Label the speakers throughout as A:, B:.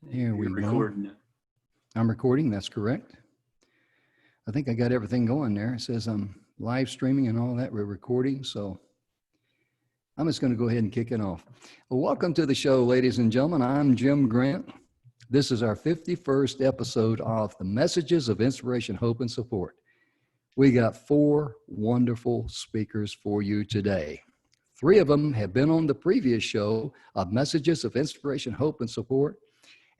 A: Here we
B: You're
A: go.
B: recording.
A: I'm recording, that's correct. I think I got everything going there. It says I'm live streaming and all that. We're recording, so I'm just going to go ahead and kick it off. Well, welcome to the show, ladies and gentlemen. I'm Jim Grant. This is our 51st episode of the Messages of Inspiration, Hope, and Support. We got 4 wonderful speakers for you today. 3 of them have been on the previous show of Messages of Inspiration, Hope, and Support.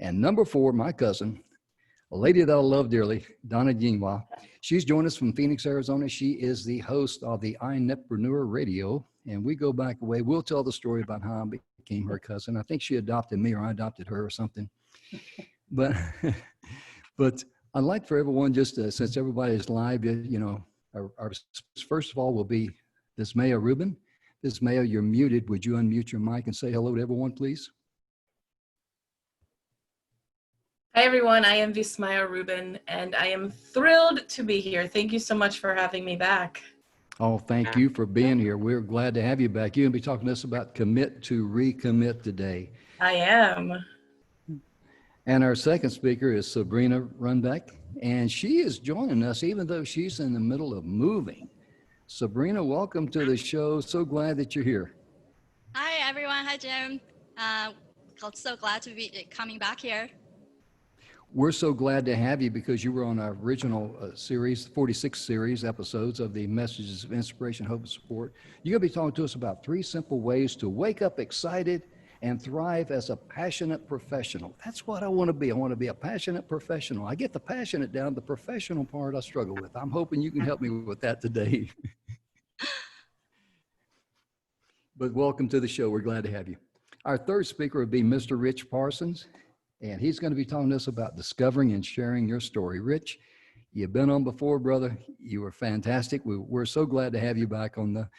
A: And number 4, my cousin, a lady that I love dearly, Donna Jean Wah. She's joined us from Phoenix, Arizona. She is the host of the iNetpreneur Radio, and we go back a way. We'll tell the story about how I became her cousin. I think she adopted me or I adopted her or something. But I'd like for everyone, just since everybody is live, you know, our first of all will be Vismaya Rubin. Vismaya, you're muted. Would you unmute your mic and say hello to everyone, please?
C: Hi, everyone. I am Vismaya Rubin, and I am thrilled to be here. Thank you so much for having me back.
A: Oh, thank you for being here. We're glad to have you back. You're going to be talking to us about commit to recommit today.
C: I am.
A: And our second speaker is Sabrina Runbeck, and she is joining us even though she's in the middle of moving. Sabrina, welcome to the show. So glad that you're here.
D: Hi, everyone. Hi, Jim. So glad to be coming back here.
A: We're so glad to have you because you were on our original series, 46 series episodes of the Messages of Inspiration, Hope, and Support. You're going to be talking to us about 3 simple ways to wake up excited and thrive as a passionate professional. That's what I want to be. I want to be a passionate professional. I get the passionate down, the professional part I struggle with. I'm hoping you can help me with that today. But welcome to the show. We're glad to have you. Our third speaker would be Mr. Rich Parsons. And he's going to be talking to us about discovering and sharing your story. Rich, you've been on before, brother. You were fantastic. We're so glad to have you back on the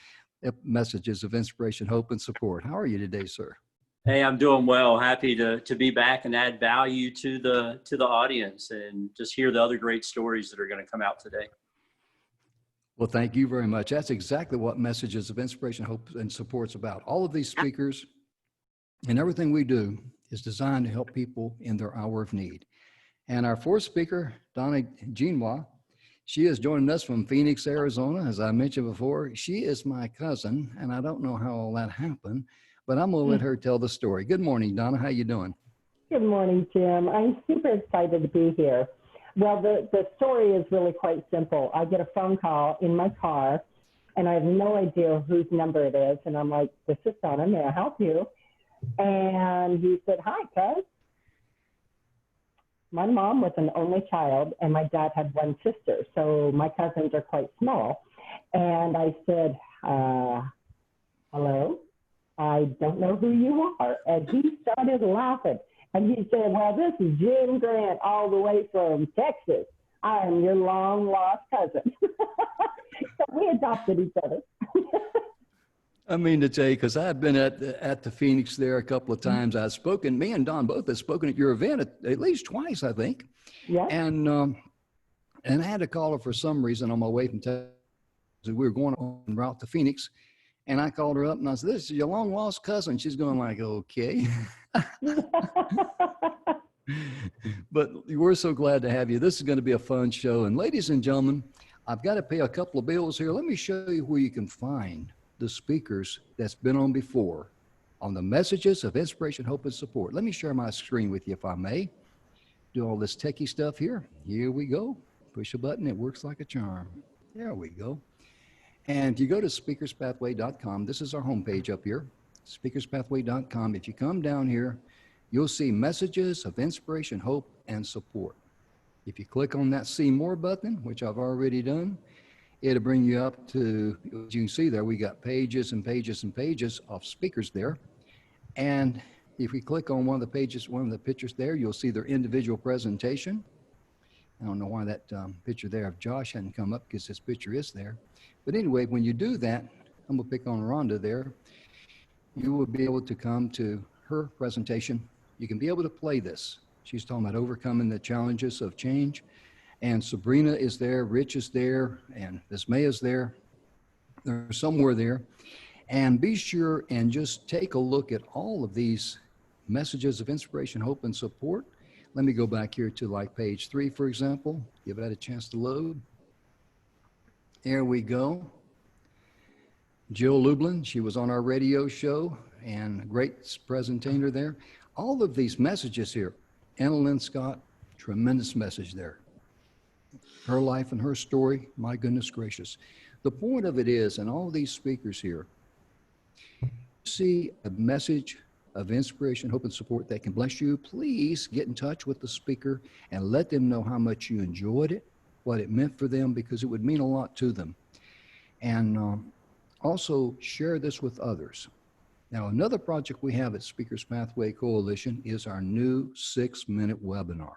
A: Messages of Inspiration, Hope, and Support. How are you today, sir?
B: Hey, I'm doing well. Happy to be back and add value to the audience and just hear the other great stories that are going to come out today.
A: Well, thank you very much. That's exactly what Messages of Inspiration, Hope, and Support's about. All of these speakers and everything we do is designed to help people in their hour of need. And our fourth speaker, Donna Jean Wah, she is joining us from Phoenix, Arizona. As I mentioned before, she is my cousin, and I don't know how all that happened, but I'm gonna let her tell the story. Good morning, Donna, how you doing?
E: Good morning, Jim. I'm super excited to be here. Well, the story is really quite simple. I get a phone call in my car, and I have no idea whose number it is, and I'm like, this is Donna, may I help you? And he said, hi, cuz. My mom was an only child, and my dad had 1 sister, so my cousins are quite small. And I said, hello? I don't know who you are. And he started laughing. And he said, well, this is Jim Grant all the way from Texas. I am your long-lost cousin. So we adopted each other.
A: I mean to tell you, because I've been at the Phoenix there a couple of times. I've spoken, me and Don both have spoken at your event at least twice, I think.
E: Yeah.
A: And I had to call her for some reason on my way from Texas. We were going en route to Phoenix, and I called her up and I said, this is your long lost cousin. She's going like, okay. But we're so glad to have you. This is going to be a fun show. And ladies and gentlemen, I've got to pay a couple of bills here. Let me show you where you can find the speakers that's been on before on the Messages of Inspiration, Hope, and Support. Let me share my screen with you, if I may. Do all this techie stuff here. Here we go. Push a button. It works like a charm. There we go. And if you go to speakerspathway.com, this is our homepage up here, speakerspathway.com. If you come down here, you'll see Messages of Inspiration, Hope, and Support. If you click on that See More button, which I've already done, it'll bring you up to, as you can see there, we got pages and pages and pages of speakers there. And if we click on one of the pages, one of the pictures there, you'll see their individual presentation. I don't know why that picture there of Josh hadn't come up because his picture is there. But anyway, when you do that, I'm gonna pick on Rhonda there, you will be able to come to her presentation. You can be able to play this. She's talking about overcoming the challenges of change. And Sabrina is there, Rich is there, and Vismaya is there. They're somewhere there. And be sure and just take a look at all of these Messages of Inspiration, Hope, and Support. Let me go back here to like page 3, for example. Give that a chance to load. There we go. Jill Lublin, she was on our radio show and great presenter there. All of these messages here. Anna Lynn Scott, tremendous message there. Her life and her story, my goodness gracious. The point of it is, and all these speakers here, see a message of inspiration, hope, and support that can bless you, please get in touch with the speaker and let them know how much you enjoyed it, what it meant for them, because it would mean a lot to them. And also share this with others. Now, another project we have at Speakers Pathway Coalition is our new 6-minute webinar.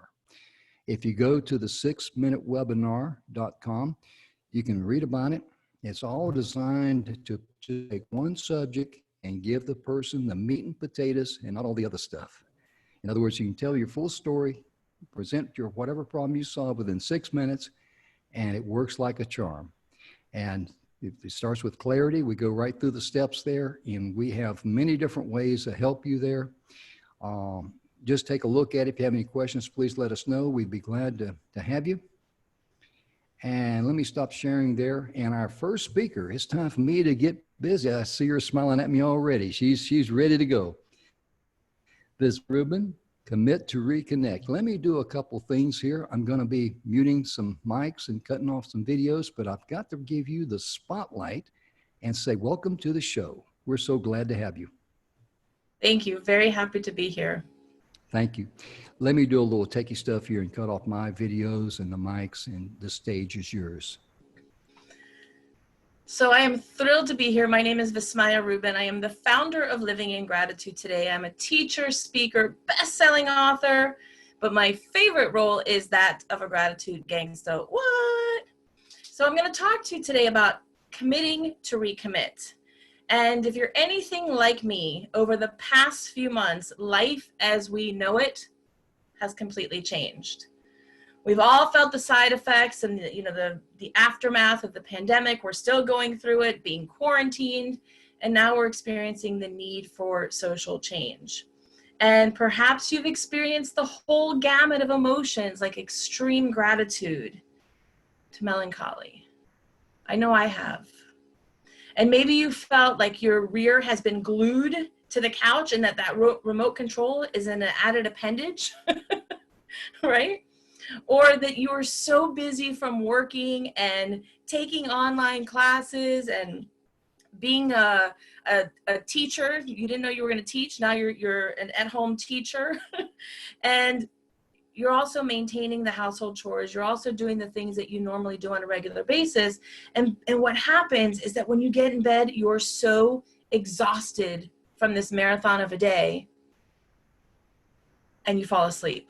A: If you go to the 6minutewebinar.com, you can read about it. It's all designed to take one subject and give the person the meat and potatoes and not all the other stuff. In other words, you can tell your full story, present your whatever problem you solve within 6 minutes, and it works like a charm. And it starts with clarity. We go right through the steps there, and we have many different ways to help you there. Just take a look at it. If you have any questions, please let us know. We'd be glad to have you. And let me stop sharing there. And our first speaker, it's time for me to get busy. I see her smiling at me already. She's ready to go. This Ruben, commit to reconnect. Let me do a couple things here. I'm going to be muting some mics and cutting off some videos, but I've got to give you the spotlight and say, welcome to the show. We're so glad to have you.
C: Thank you. Very happy to be here.
A: Thank you. Let me do a little techie stuff here and cut off my videos and the mics, and the stage is yours.
C: So I am thrilled to be here. My name is Vismaya Rubin. I am the founder of Living in Gratitude Today. I'm a teacher, speaker, best-selling author, but my favorite role is that of a gratitude gangster. What? So I'm going to talk to you today about committing to recommit. And if you're anything like me, over the past few months, life as we know it has completely changed. We've all felt the side effects and the aftermath of the pandemic. We're still going through it, being quarantined, and now we're experiencing the need for social change. And perhaps you've experienced the whole gamut of emotions, like extreme gratitude to melancholy. I know I have. And maybe you felt like your rear has been glued to the couch and that remote control is an added appendage, right? Or that you were so busy from working and taking online classes and being a teacher. You didn't know you were going to teach. Now you're an at-home teacher. And you're also maintaining the household chores. You're also doing the things that you normally do on a regular basis. And what happens is that when you get in bed, you're so exhausted from this marathon of a day and you fall asleep,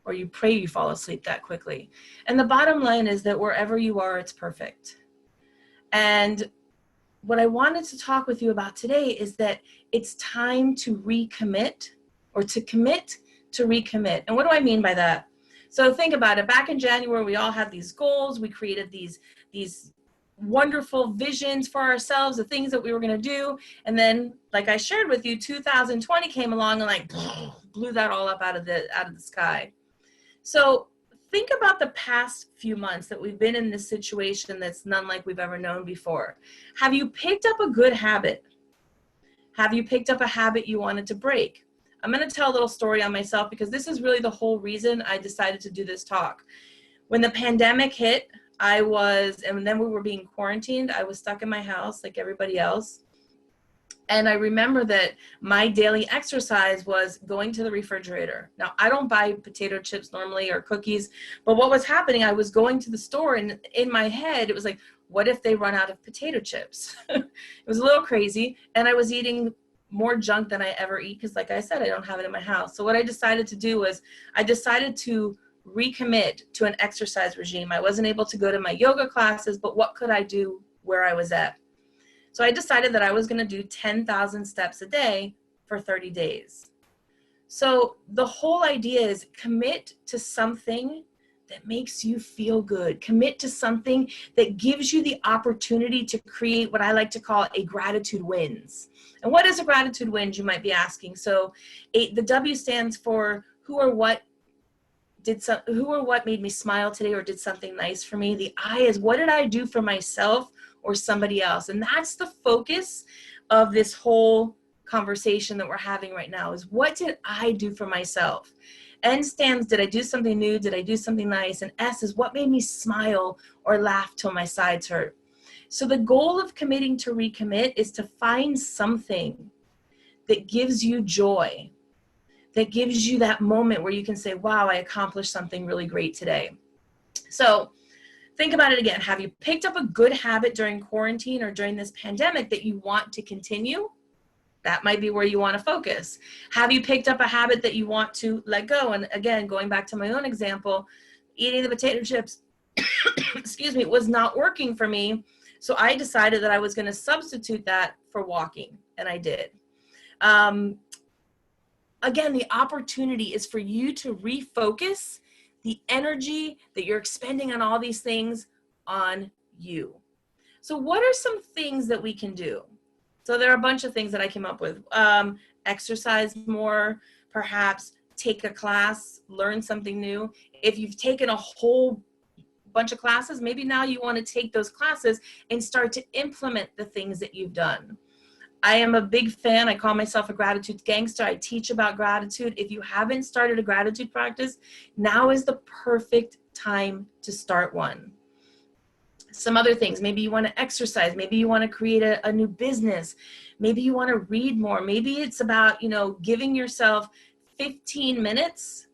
C: or you pray you fall asleep that quickly. And the bottom line is that wherever you are, it's perfect. And what I wanted to talk with you about today is that it's time to recommit, or to commit to recommit. And what do I mean by that? So think about it. Back in January, we all had these goals. We created these wonderful visions for ourselves, the things that we were going to do. And then, like I shared with you, 2020 came along and like blew that all up out of the sky. So think about the past few months that we've been in this situation that's none like we've ever known before. Have you picked up a good habit? Have you picked up a habit you wanted to break? I'm going to tell a little story on myself, because this is really the whole reason I decided to do this talk. When the pandemic hit, and then we were being quarantined, I was stuck in my house like everybody else. And I remember that my daily exercise was going to the refrigerator. Now, I don't buy potato chips normally or cookies, but what was happening, I was going to the store, and in my head, it was like, what if they run out of potato chips? It was a little crazy. And I was eating more junk than I ever eat, because like I said, I don't have it in my house. So what I decided to do was I decided to recommit to an exercise regime. I wasn't able to go to my yoga classes, but what could I do where I was at? So I decided that I was going to do 10,000 steps a day for 30 days. So the whole idea is commit to something that makes you feel good. Commit to something that gives you the opportunity to create what I like to call a gratitude wins. And what is a gratitude wins, you might be asking? So the W stands for who or what who or what made me smile today or did something nice for me. The I is, what did I do for myself or somebody else? And that's the focus of this whole conversation that we're having right now, is what did I do for myself? N stands, did I do something new? Did I do something nice? And S is, what made me smile or laugh till my sides hurt? So the goal of committing to recommit is to find something that gives you joy, that gives you that moment where you can say, wow, I accomplished something really great today. So think about it again. Have you picked up a good habit during quarantine or during this pandemic that you want to continue? That might be where you want to focus. Have you picked up a habit that you want to let go? And again, going back to my own example, eating the potato chips, excuse me, was not working for me. So I decided that I was going to substitute that for walking, and I did. Again, the opportunity is for you to refocus the energy that you're expending on all these things on you. So what are some things that we can do? So there are a bunch of things that I came up with. Exercise more, perhaps take a class, learn something new. If you've taken a whole bunch of classes, maybe now you want to take those classes and start to implement the things that you've done. I am a big fan. I call myself a gratitude gangster. I teach about gratitude. If you haven't started a gratitude practice, now is the perfect time to start one. Some other things, maybe you want to exercise, maybe you want to create a new business, maybe you want to read more, maybe it's about, giving yourself 15 minutes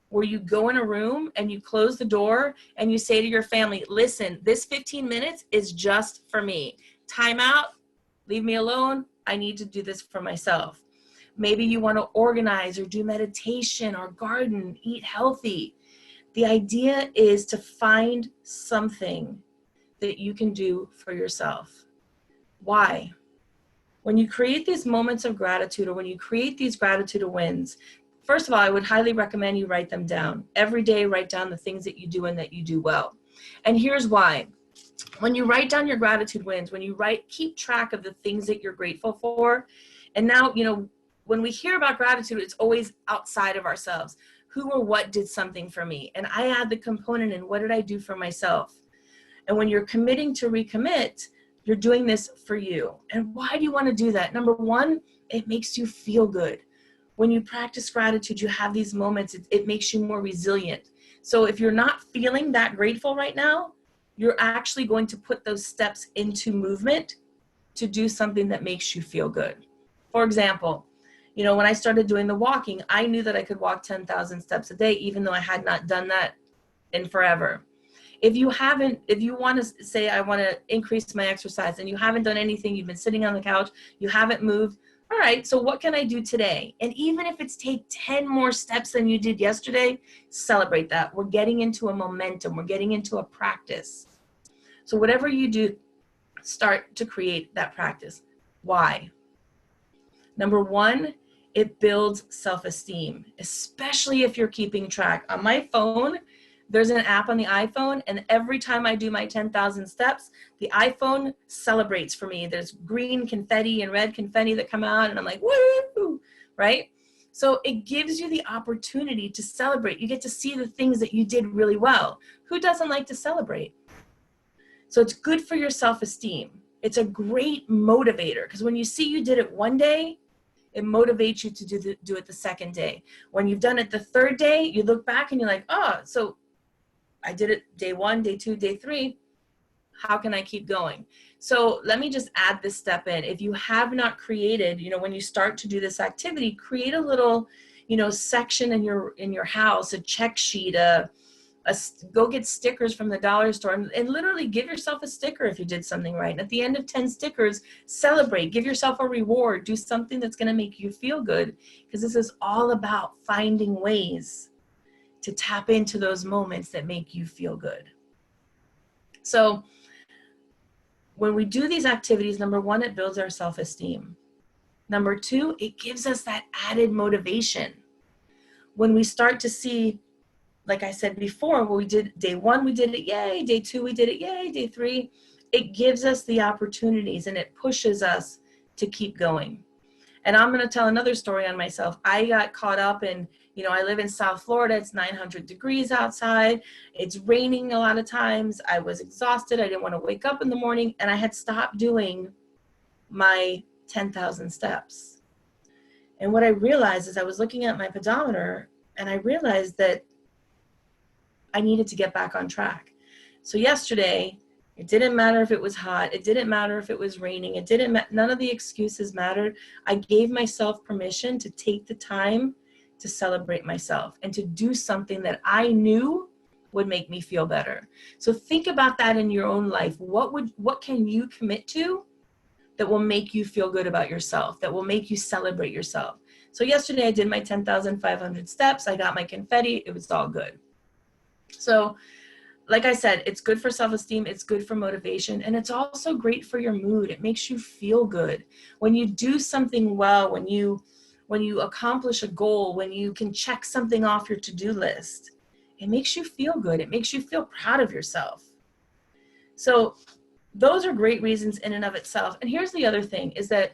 C: where you go in a room and you close the door and you say to your family, listen, this 15 minutes is just for me. Time out, leave me alone. I need to do this for myself. Maybe you want to organize or do meditation or garden, eat healthy. The idea is to find something that you can do for yourself. Why? When you create these moments of gratitude, or when you create these gratitude wins, first of all, I would highly recommend you write them down. Every day, write down the things that you do and that you do well. And here's why. When you write down your gratitude wins, when you keep track of the things that you're grateful for. And now, when we hear about gratitude, it's always outside of ourselves. Who or what did something for me? And I add the component in, what did I do for myself? And when you're committing to recommit, you're doing this for you. And why do you want to do that? Number one, it makes you feel good. When you practice gratitude, you have these moments, it makes you more resilient. So if you're not feeling that grateful right now, you're actually going to put those steps into movement to do something that makes you feel good. For example, when I started doing the walking, I knew that I could walk 10,000 steps a day, even though I had not done that in forever. If you want to say, I want to increase my exercise and you haven't done anything, you've been sitting on the couch, you haven't moved, all right, so what can I do today? And even if it's take 10 more steps than you did yesterday, celebrate that. We're getting into a momentum. We're getting into a practice. So whatever you do, start to create that practice. Why? Number one, it builds self-esteem, especially if you're keeping track. On my phone, there's an app on the iPhone, and every time I do my 10,000 steps, the iPhone celebrates for me. There's green confetti and red confetti that come out, and I'm like, woo, right? So it gives you the opportunity to celebrate. You get to see the things that you did really well. Who doesn't like to celebrate? So it's good for your self-esteem. It's a great motivator, because when you see you did it one day, it motivates you to do it the second day. When you've done it the third day, you look back and you're like, oh, so I did it day 1, day 2, day 3. How can I keep going? So let me just add this step in. If you have not created, when you start to do this activity, create a little, section in your house, a check sheet, go get stickers from the dollar store and literally give yourself a sticker if you did something right. And at the end of 10 stickers, celebrate, give yourself a reward, do something that's going to make you feel good, because this is all about finding ways to tap into those moments that make you feel good. So when we do these activities, number one, it builds our self-esteem. Number two, it gives us that added motivation. When we start to see, like I said before, when we did day 1, we did it, yay. Day 2, we did it, yay. Day 3, it gives us the opportunities and it pushes us to keep going. And I'm going to tell another story on myself. I got caught up in You know, I live in South Florida. It's 900 degrees outside. It's raining a lot of times. I was exhausted. I didn't want to wake up in the morning, and I had stopped doing my 10,000 steps. And what I realized is I was looking at my pedometer, and I realized that I needed to get back on track. So yesterday, it didn't matter if it was hot. It didn't matter if it was raining. It didn't none of the excuses mattered. I gave myself permission to take the time to celebrate myself and to do something that I knew would make me feel better. So think about that in your own life. What can you commit to that will make you feel good about yourself, that will make you celebrate yourself? So yesterday I did my 10,500 steps. I got my confetti. It was all good. So like I said, it's good for self-esteem, it's good for motivation, and it's also great for your mood. It makes you feel good. When you do something well, when you accomplish a goal, when you can check something off your to-do list, it makes you feel good. It makes you feel proud of yourself. So those are great reasons in and of itself. And here's the other thing, is that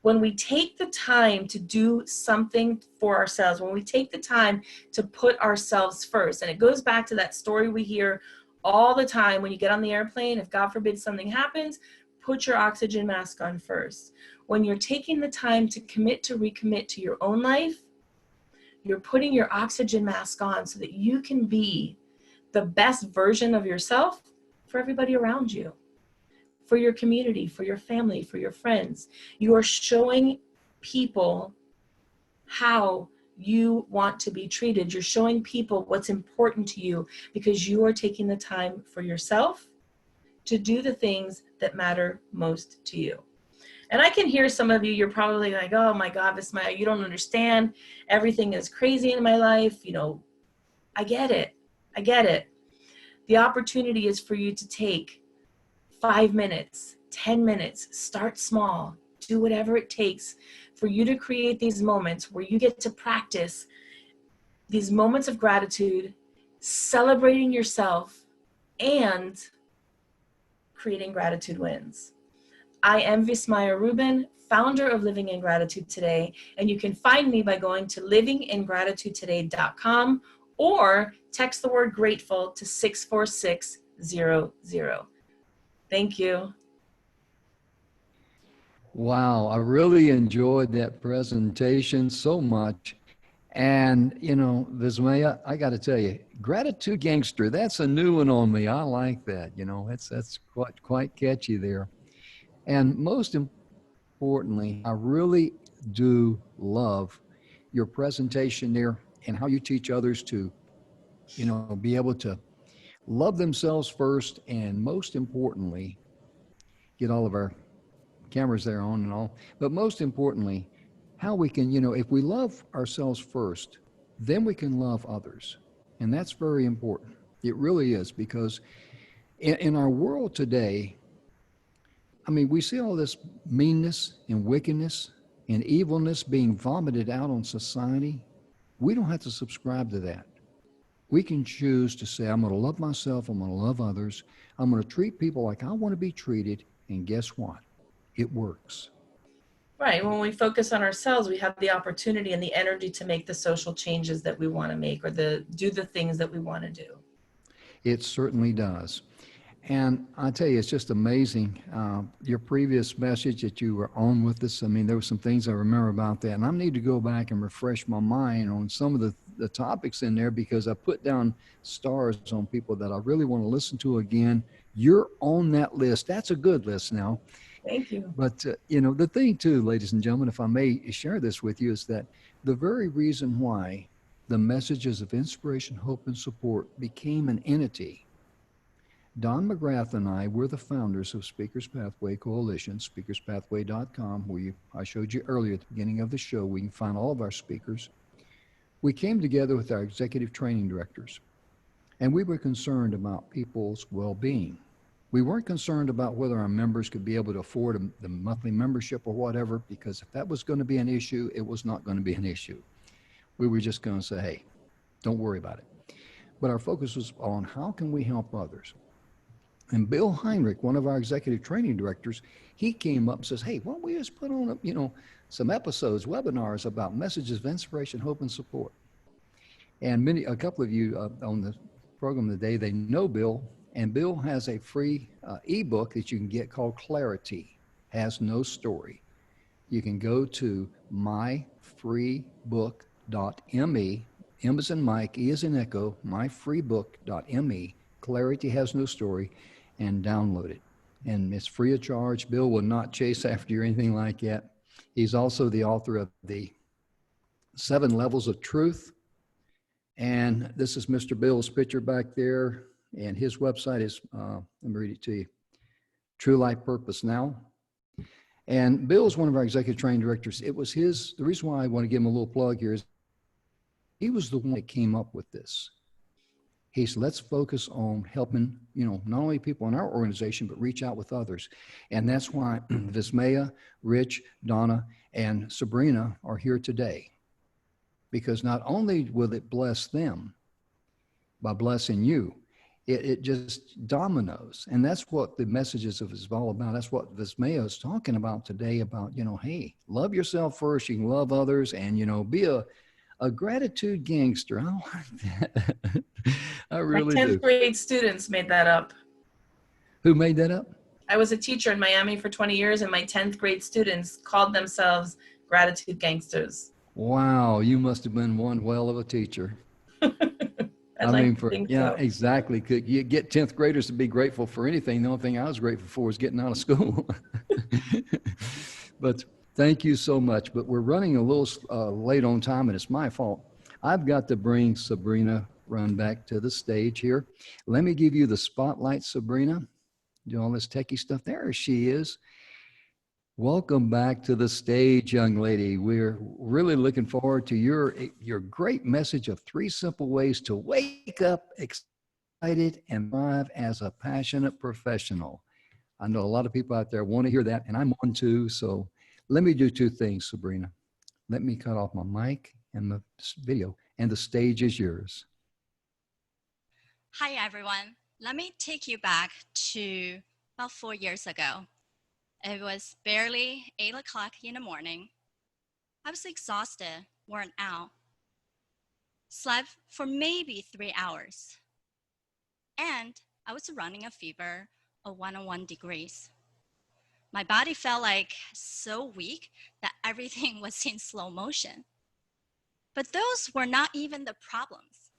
C: when we take the time to do something for ourselves, when we take the time to put ourselves first, and it goes back to that story we hear all the time when you get on the airplane, if God forbid something happens, put your oxygen mask on first. When you're taking the time to commit to recommit to your own life, you're putting your oxygen mask on so that you can be the best version of yourself for everybody around you, for your community, for your family, for your friends. You are showing people how you want to be treated. You're showing people what's important to you because you are taking the time for yourself to do the things that matter most to you. And I can hear some of you, you're probably like, oh my God, Vismaya, you don't understand. Everything is crazy in my life. You know, I get it. I get it. The opportunity is for you to take 5 minutes, 10 minutes, start small, do whatever it takes for you to create these moments where you get to practice these moments of gratitude, celebrating yourself, and creating gratitude wins. I am Vismaya Rubin, founder of Living in Gratitude Today, and you can find me by going to livingingratitudetoday.com or text the word grateful to 64600. Thank you.
A: Wow, I really enjoyed that presentation so much. And, you know, Vismaya, I got to tell you, Gratitude Gangster, that's a new one on me. I like that. You know, that's quite catchy there. And most importantly, I really do love your presentation there and how you teach others to, you know, be able to love themselves first, and most importantly, get all of our cameras there on and all, but most importantly, how we can, you know, if we love ourselves first, then we can love others. And that's very important. It really is, because in our world today, I mean, we see all this meanness and wickedness and evilness being vomited out on society. We don't have to subscribe to that. We can choose to say, I'm going to love myself, I'm going to love others, I'm going to treat people like I want to be treated, and guess what? It works.
C: Right. When we focus on ourselves, we have the opportunity and the energy to make the social changes that we want to make, or do the things that we want to do.
A: It certainly does. And I tell you, it's just amazing. Your previous message that you were on with us, I mean, there were some things I remember about that. And I need to go back and refresh my mind on some of the topics in there, because I put down stars on people that I really want to listen to again. You're on that list. That's a good list now.
C: Thank you.
A: But, you know, the thing too, ladies and gentlemen, if I may share this with you, is that the very reason why the messages of inspiration, hope, and support became an entity. Don McGrath and I were the founders of Speakers Pathway Coalition, speakerspathway.com, where I showed you earlier at the beginning of the show. We can find all of our speakers. We came together with our executive training directors, and we were concerned about people's well-being. We weren't concerned about whether our members could be able to afford the monthly membership or whatever, because if that was going to be an issue, it was not going to be an issue. We were just going to say, hey, don't worry about it. But our focus was on how can we help others. And Bill Heinrich, one of our executive training directors, he came up and says, hey, why don't we just put on, some episodes, webinars about messages of inspiration, hope, and support. And a couple of you on the program today, they know Bill, and Bill has a free ebook that you can get called Clarity Has No Story. You can go to myfreebook.me, M as in Mike, E as in Echo, myfreebook.me, Clarity Has No Story, and download it. And it's free of charge. Bill will not chase after you or anything like that. He's also the author of the 7 Levels of Truth. And this is Mr. Bill's picture back there. And his website is, let me read it to you, True Life Purpose Now. And Bill is one of our executive training directors. It was the reason why I want to give him a little plug here is he was the one that came up with this. He said, let's focus on helping, not only people in our organization, but reach out with others. And that's why Vismaya, Rich, Donna, and Sabrina are here today. Because not only will it bless them by blessing you, it just dominoes. And that's what the messages of it is all about. That's what Vismaya is talking about today about, hey, love yourself first, you can love others, and, be a gratitude gangster. I like that. I really do.
C: My 10th grade students made that up.
A: Who made that up?
C: I was a teacher in Miami for 20 years, and my 10th grade students called themselves gratitude gangsters.
A: Wow, you must have been one well of a teacher.
C: So.
A: Exactly. Could you get 10th graders to be grateful for anything? The only thing I was grateful for was getting out of school. But thank you so much. But we're running a little late on time, and it's my fault. I've got to bring Sabrina Run back to the stage here. Let me give you the spotlight, Sabrina. Do all this techie stuff. There she is. Welcome back to the stage, young lady. We're really looking forward to your great message of 3 simple ways to wake up excited and thrive as a passionate professional. I know a lot of people out there want to hear that, and I'm one too. So let me do 2 things, Sabrina. Let me cut off my mic and the video, and the stage is yours.
D: Hi, everyone. Let me take you back to about 4 years ago. It was barely 8 o'clock in the morning. I was exhausted, worn out, slept for maybe 3 hours. And I was running a fever of 101 degrees. My body felt like so weak that everything was in slow motion. But those were not even the problems.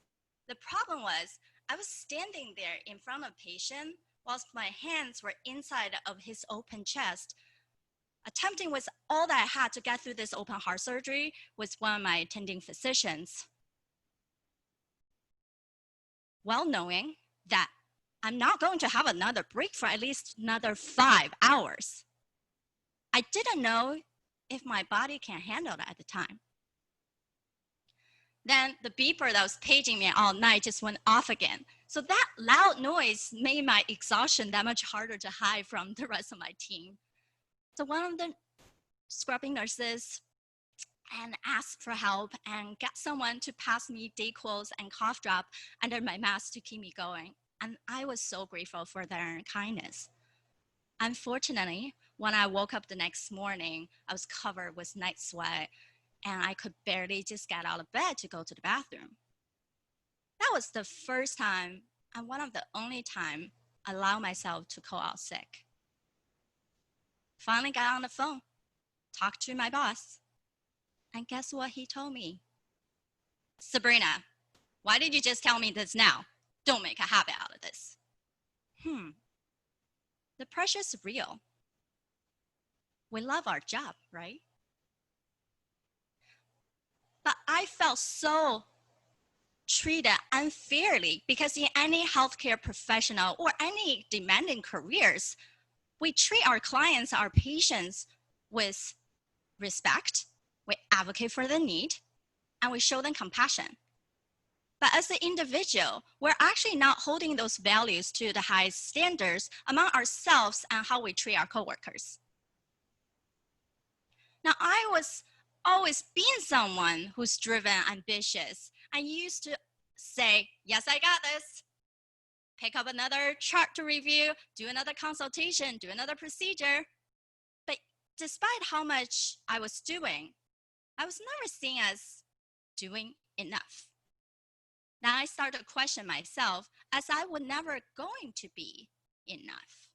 D: The problem was I was standing there in front of a patient whilst my hands were inside of his open chest, attempting with all that I had to get through this open heart surgery with one of my attending physicians. Well knowing that I'm not going to have another break for at least another 5 hours. I didn't know if my body can handle that at the time. Then the beeper that was paging me all night just went off again. So that loud noise made my exhaustion that much harder to hide from the rest of my team. So one of the scrubbing nurses and asked for help and got someone to pass me Dayquils and cough drop under my mask to keep me going. And I was so grateful for their kindness. Unfortunately, when I woke up the next morning, I was covered with night sweat and I could barely just get out of bed to go to the bathroom. That was the first time and one of the only time I allowed myself to call out sick. Finally got on the phone, talked to my boss, and guess what he told me? Sabrina, why did you just tell me this now? Don't make a habit out of this. The pressure's real. We love our job, right? But I felt so treated unfairly because in any healthcare professional or any demanding careers, we treat our clients, our patients with respect, we advocate for their need, and we show them compassion. But as an individual, we're actually not holding those values to the highest standards among ourselves and how we treat our coworkers. Now, I was always being someone who's driven, ambitious. I used to say, yes, I got this. Pick up another chart to review, do another consultation, do another procedure. But despite how much I was doing, I was never seen as doing enough. Now I started to question myself as I was never going to be enough.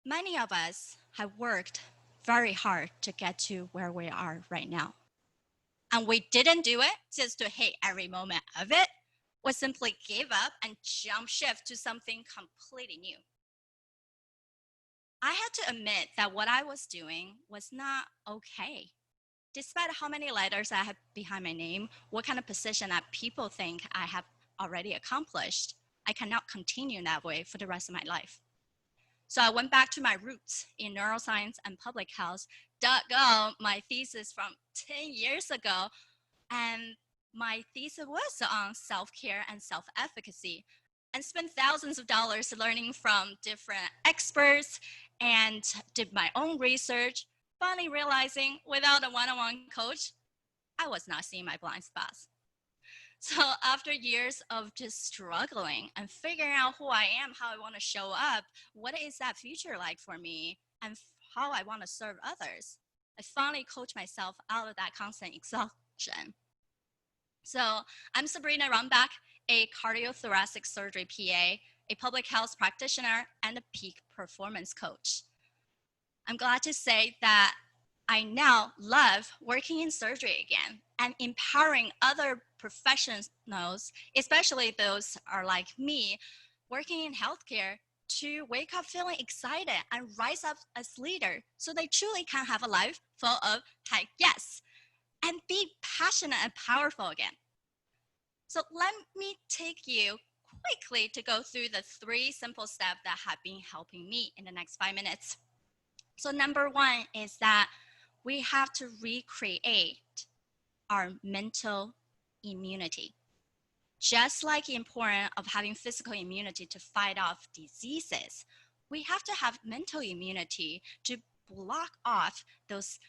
D: Many of us have worked very hard to get to where we are right now. And we didn't do it just to hate every moment of it. We simply gave up and jump shift to something completely new. I had to admit that what I was doing was not okay. Despite how many letters I have behind my name, what kind of position that people think I have already accomplished, I cannot continue that way for the rest of my life. So I went back to my roots in neuroscience and public health, dug out my thesis from 10 years ago, and my thesis was on self-care and self-efficacy, and spent thousands of dollars learning from different experts and did my own research, finally realizing without a one-on-one coach, I was not seeing my blind spots. So after years of just struggling and figuring out who I am, how I want to show up, what is that future like for me, and how I want to serve others, I finally coached myself out of that constant exhaustion. So I'm Sabrina Rumbach, a cardiothoracic surgery PA, a public health practitioner, and a peak performance coach. I'm glad to say that I now love working in surgery again and empowering other professionals, especially those are like me, working in healthcare, to wake up feeling excited and rise up as leader so they truly can have a life full of heck yes and be passionate and powerful again. So let me take you quickly to go through the 3 simple steps that have been helping me in the next 5 minutes. So number 1 is that we have to recreate our mental immunity. Just like the importance of having physical immunity to fight off diseases, we have to have mental immunity to block off those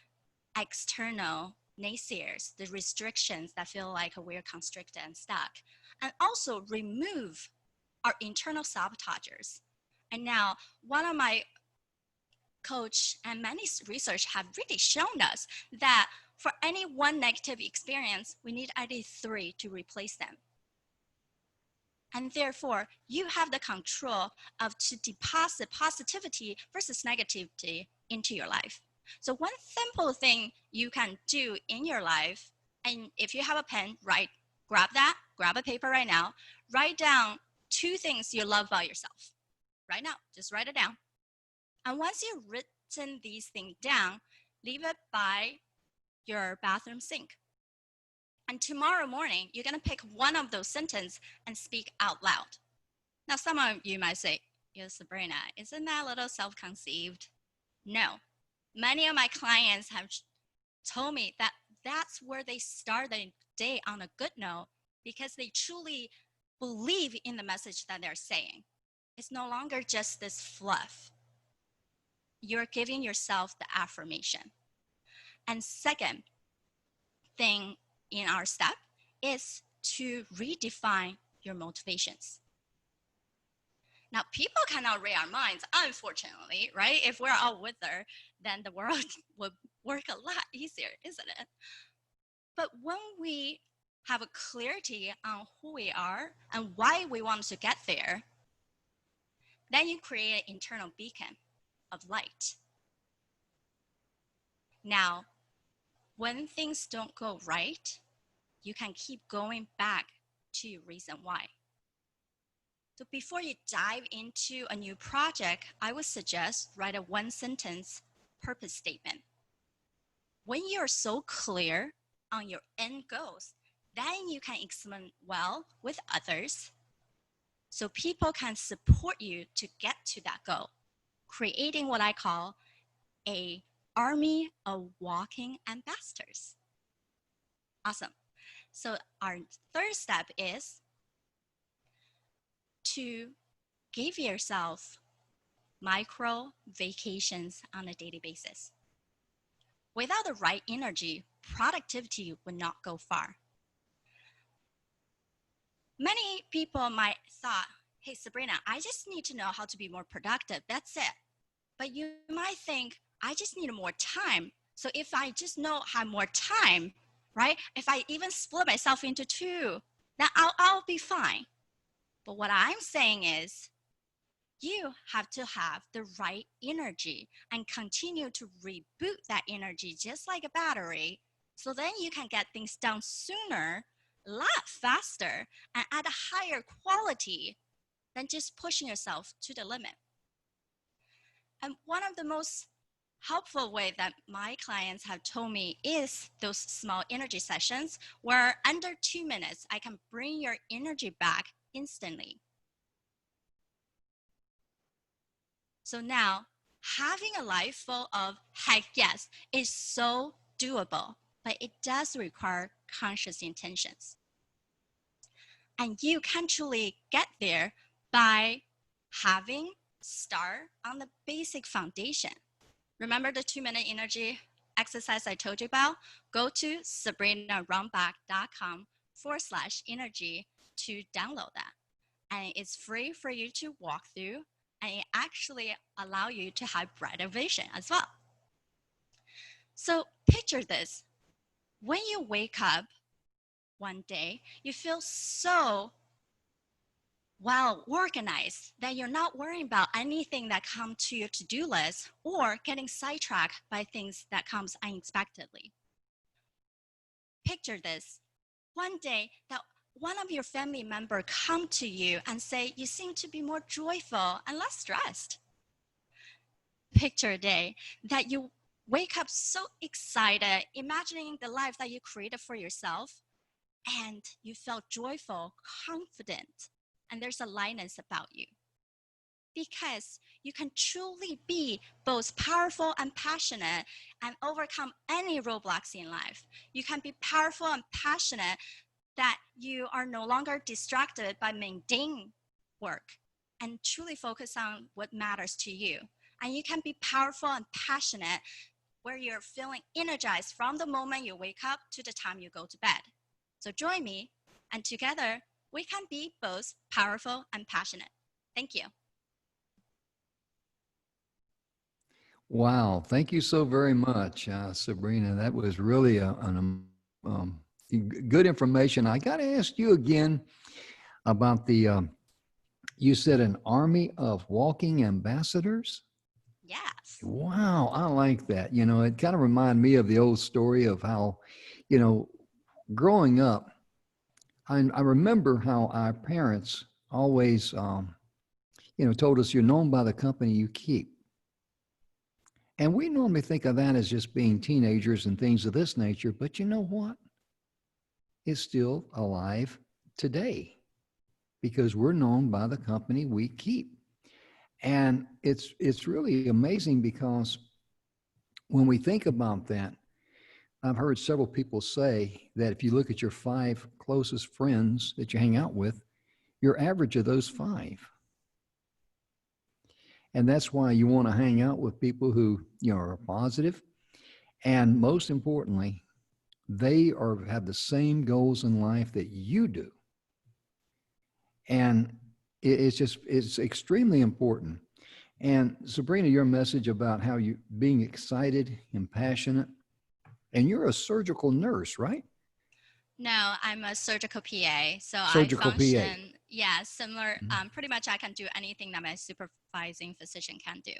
D: external naysayers, the restrictions that feel like we're constricted and stuck, and also remove our internal sabotagers. And now, one of my coach and many research have really shown us that for any one negative experience, we need at least 3 to replace them. And therefore, you have the control of to deposit positivity versus negativity into your life. So one simple thing you can do in your life, and if you have a pen, grab a paper right now, write down 2 things you love about yourself. Right now, just write it down. And once you've written these things down, leave it by your bathroom sink. And tomorrow morning, you're gonna pick one of those sentences and speak out loud. Now, some of you might say, "Yo, Sabrina, isn't that a little self-conceived?" No. Many of my clients have told me that that's where they start their day on a good note because they truly believe in the message that they're saying. It's no longer just this fluff. You're giving yourself the affirmation. And second thing in our step is to redefine your motivations. Now, people cannot read our minds, unfortunately, right? If we're all with her, then the world would work a lot easier, isn't it? But when we have a clarity on who we are and why we want to get there, then you create an internal beacon of light. Now, when things don't go right, you can keep going back to your reason why. So before you dive into a new project, I would suggest write a 1-sentence purpose statement. When you're so clear on your end goals, then you can explain well with others so people can support you to get to that goal, creating what I call an army of walking ambassadors. Awesome. So our 3rd step is to give yourself micro vacations on a daily basis. Without the right energy, productivity would not go far. Many people might thought, "Hey, Sabrina, I just need to know how to be more productive. That's it." But you might think, "I just need more time So if I just know have more time, right? If I even split myself into two, then I'll be fine. But what I'm saying is, you have to have the right energy and continue to reboot that energy just like a battery. So then you can get things done sooner, a lot faster, and at a higher quality than just pushing yourself to the limit. And one of the most helpful way that my clients have told me is those small energy sessions where under 2 minutes, I can bring your energy back instantly. So now, having a life full of heck yes is so doable, but it does require conscious intentions. And you can truly get there by having start on the basic foundation. Remember the 2-minute energy exercise I told you about? Go to sabrinarumback.com/energy to download that. And it's free for you to walk through, and it actually allows you to have brighter vision as well. So picture this. When you wake up one day, you feel so well organized that you're not worrying about anything that comes to your to-do list or getting sidetracked by things that comes unexpectedly. Picture this. One day that one of your family members come to you and say, you seem to be more joyful and less stressed. Picture a day that you wake up so excited, imagining the life that you created for yourself, and you felt joyful, confident, and there's a lightness about you. Because you can truly be both powerful and passionate and overcome any roadblocks in life. You can be powerful and passionate that you are no longer distracted by mundane work and truly focus on what matters to you. And you can be powerful and passionate where you're feeling energized from the moment you wake up to the time you go to bed. So join me, and together we can be both powerful and passionate. Thank you.
A: Wow. Thank you so very much, Sabrina. That was really good information. I got to ask you again about you said an army of walking ambassadors?
D: Yes.
A: Wow, I like that. It kind of reminded me of the old story of how, growing up, I remember how our parents always, told us you're known by the company you keep. And we normally think of that as just being teenagers and things of this nature, but you know what? It's still alive today because we're known by the company we keep. And it's really amazing because when we think about that, I've heard several people say that if you look at your 5 closest friends that you hang out with, you're average of those 5. And that's why you want to hang out with people who, are positive. And most importantly, they have the same goals in life that you do. And it's extremely important. And Sabrina, your message about how you being excited and passionate, and you're a surgical nurse, right?
D: No, I'm a surgical PA. So
A: Surgical
D: I function,
A: PA.
D: yeah, similar. Pretty much I can do anything that my supervising physician can do.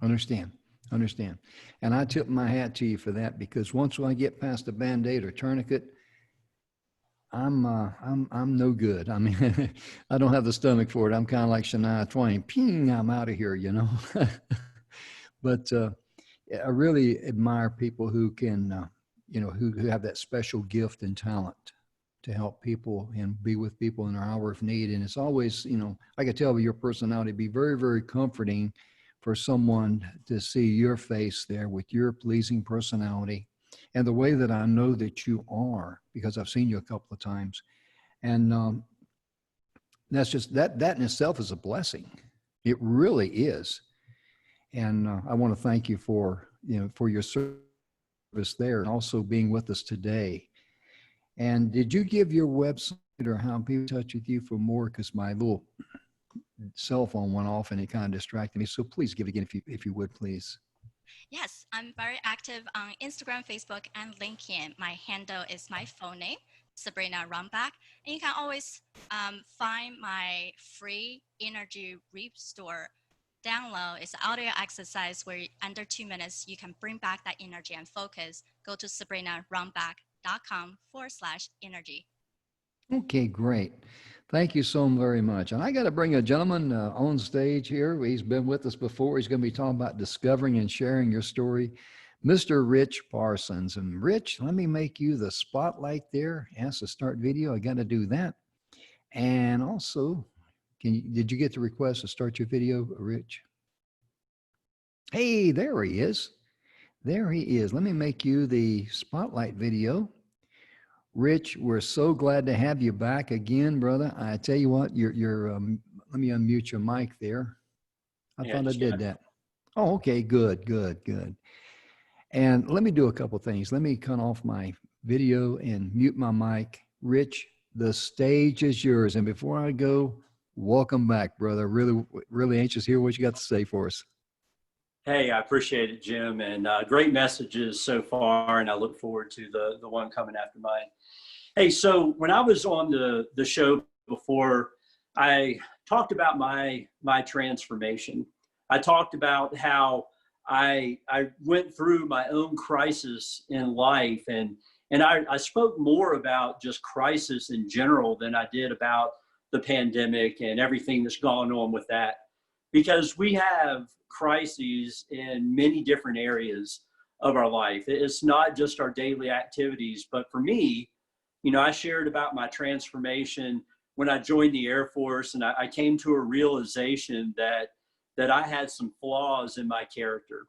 A: Understand. And I tip my hat to you for that, because once I get past a Band-Aid or tourniquet, I'm no good. I mean, I don't have the stomach for it. I'm kind of like Shania Twain. Ping, I'm out of here, But I really admire people who can, who have that special gift and talent to help people and be with people in their hour of need. And it's always, I can tell by your personality, be very, very comforting for someone to see your face there with your pleasing personality and the way that I know that you are, because I've seen you a couple of times. And that's just, that in itself is a blessing. It really is. And I want to thank you for your service there and also being with us today. And did you give your website or how people touch with you for more? Because my little cell phone went off and it kind of distracted me. So please give it again if you would, please.
D: Yes, I'm very active on Instagram, Facebook, and LinkedIn. My handle is my phone name, Sabrina Rumbach. And you can always find my free energy restore download. It's audio exercise where under 2 minutes, you can bring back that energy and focus. Go to sabrinarumbach.com/energy.
A: Okay, great. Thank you so very much. And I got to bring a gentleman on stage here. He's been with us before. He's going to be talking about discovering and sharing your story, Mr. Rich Parsons. And Rich, let me make you the spotlight there. Ask to start video. I got to do that. And also, did you get the request to start your video, Rich? Hey, there he is. There he is. Let me make you the spotlight video. Rich, we're so glad to have you back again, brother. I tell you what, let me unmute your mic there. I thought I did that. Oh, okay, good. And let me do a couple things. Let me cut off my video and mute my mic. Rich, the stage is yours. And before I go, welcome back, brother. Really, really anxious to hear what you got to say for us.
B: Hey, I appreciate it, Jim, and great messages so far, and I look forward to the one coming after mine. Hey, so when I was on the show before, I talked about my transformation. I talked about how I went through my own crisis in life, and I spoke more about just crisis in general than I did about the pandemic and everything that's gone on with that, because we have crises in many different areas of our life. It's not just our daily activities, but for me, you know, I shared about my transformation when I joined the Air Force, and I came to a realization that I had some flaws in my character.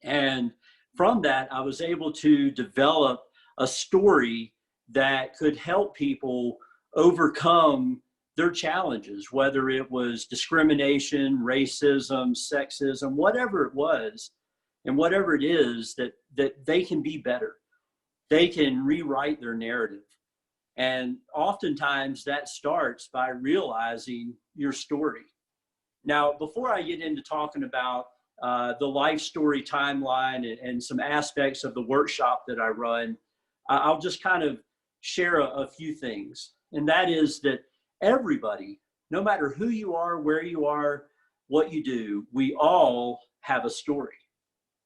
B: And from that, I was able to develop a story that could help people overcome their challenges, whether it was discrimination, racism, sexism, whatever it was, and whatever it is, that they can be better. They can rewrite their narrative. And oftentimes that starts by realizing your story. Now, before I get into talking about the life story timeline and some aspects of the workshop that I run, I'll just kind of share a few things. And that is that everybody, no matter who you are, where you are, what you do, we all have a story.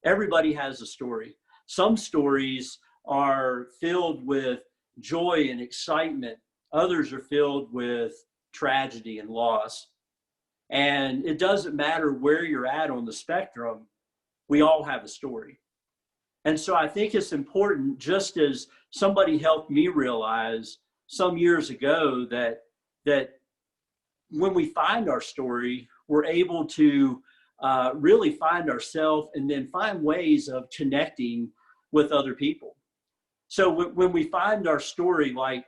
B: Everybody has a story. Some stories are filled with joy and excitement. Others are filled with tragedy and loss. And it doesn't matter where you're at on the spectrum, we all have a story. And so I think it's important, just as somebody helped me realize some years ago, that when we find our story, we're able to really find ourselves and then find ways of connecting with other people. So when we find our story, like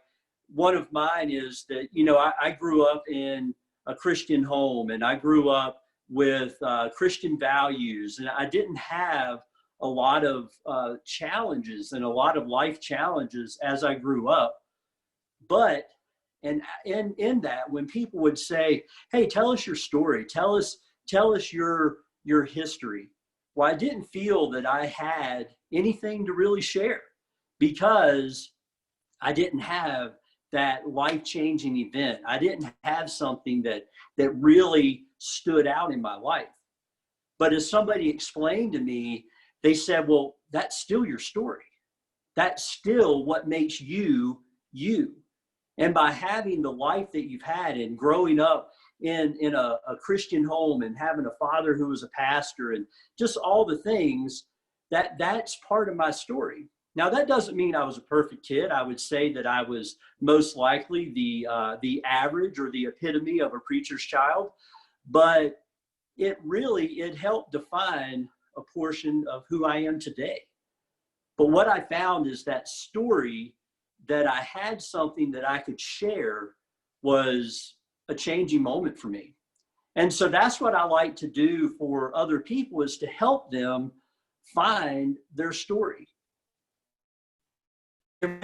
B: one of mine is that, you know, I grew up in a Christian home, and I grew up with Christian values, and I didn't have a lot of challenges and a lot of life challenges as I grew up. But and in that, when people would say, "Hey, tell us your story. Tell us your history," well, I didn't feel that I had anything to really share, because I didn't have that life-changing event. I didn't have something that really stood out in my life. But as somebody explained to me, they said, "Well, that's still your story. That's still what makes you, you." And by having the life that you've had and growing up in a Christian home and having a father who was a pastor and just all the things, that's part of my story. Now, that doesn't mean I was a perfect kid. I would say that I was most likely the average or the epitome of a preacher's child, but it helped define a portion of who I am today. But what I found is that story, that I had something that I could share, was a changing moment for me. And so that's what I like to do for other people, is to help them find their story. And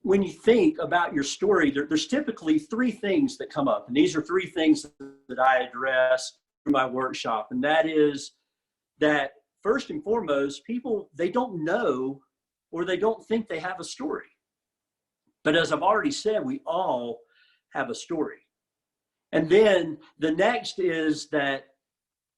B: when you think about your story, there's typically three things that come up. And these are three things that I address in my workshop. And that is that first and foremost, people, they don't know or they don't think they have a story. But as I've already said, we all have a story. And then the next is that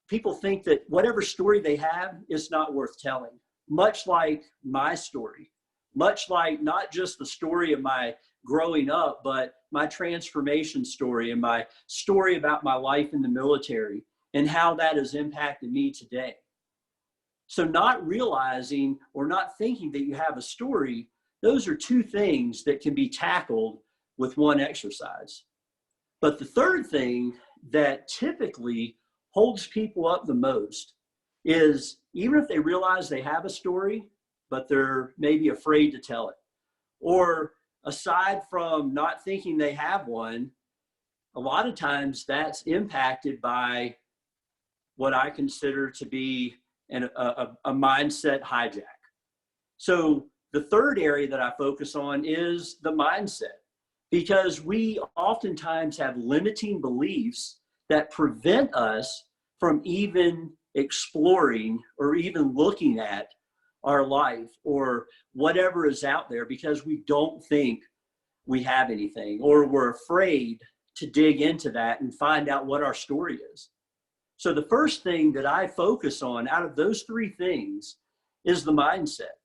B: people think that whatever story they have is not worth telling, much like my story, much like not just the story of my growing up, but my transformation story and my story about my life in the military and how that has impacted me today. So not realizing or not thinking that you have a story, those are two things that can be tackled with one exercise. But the third thing that typically holds people up the most is even if they realize they have a story, but they're maybe afraid to tell it, or aside from not thinking they have one, a lot of times that's impacted by what I consider to be a mindset hijack. So the third area that I focus on is the mindset, because we oftentimes have limiting beliefs that prevent us from even exploring or even looking at our life or whatever is out there, because we don't think we have anything, or we're afraid to dig into that and find out what our story is. So the first thing that I focus on out of those three things is the mindset,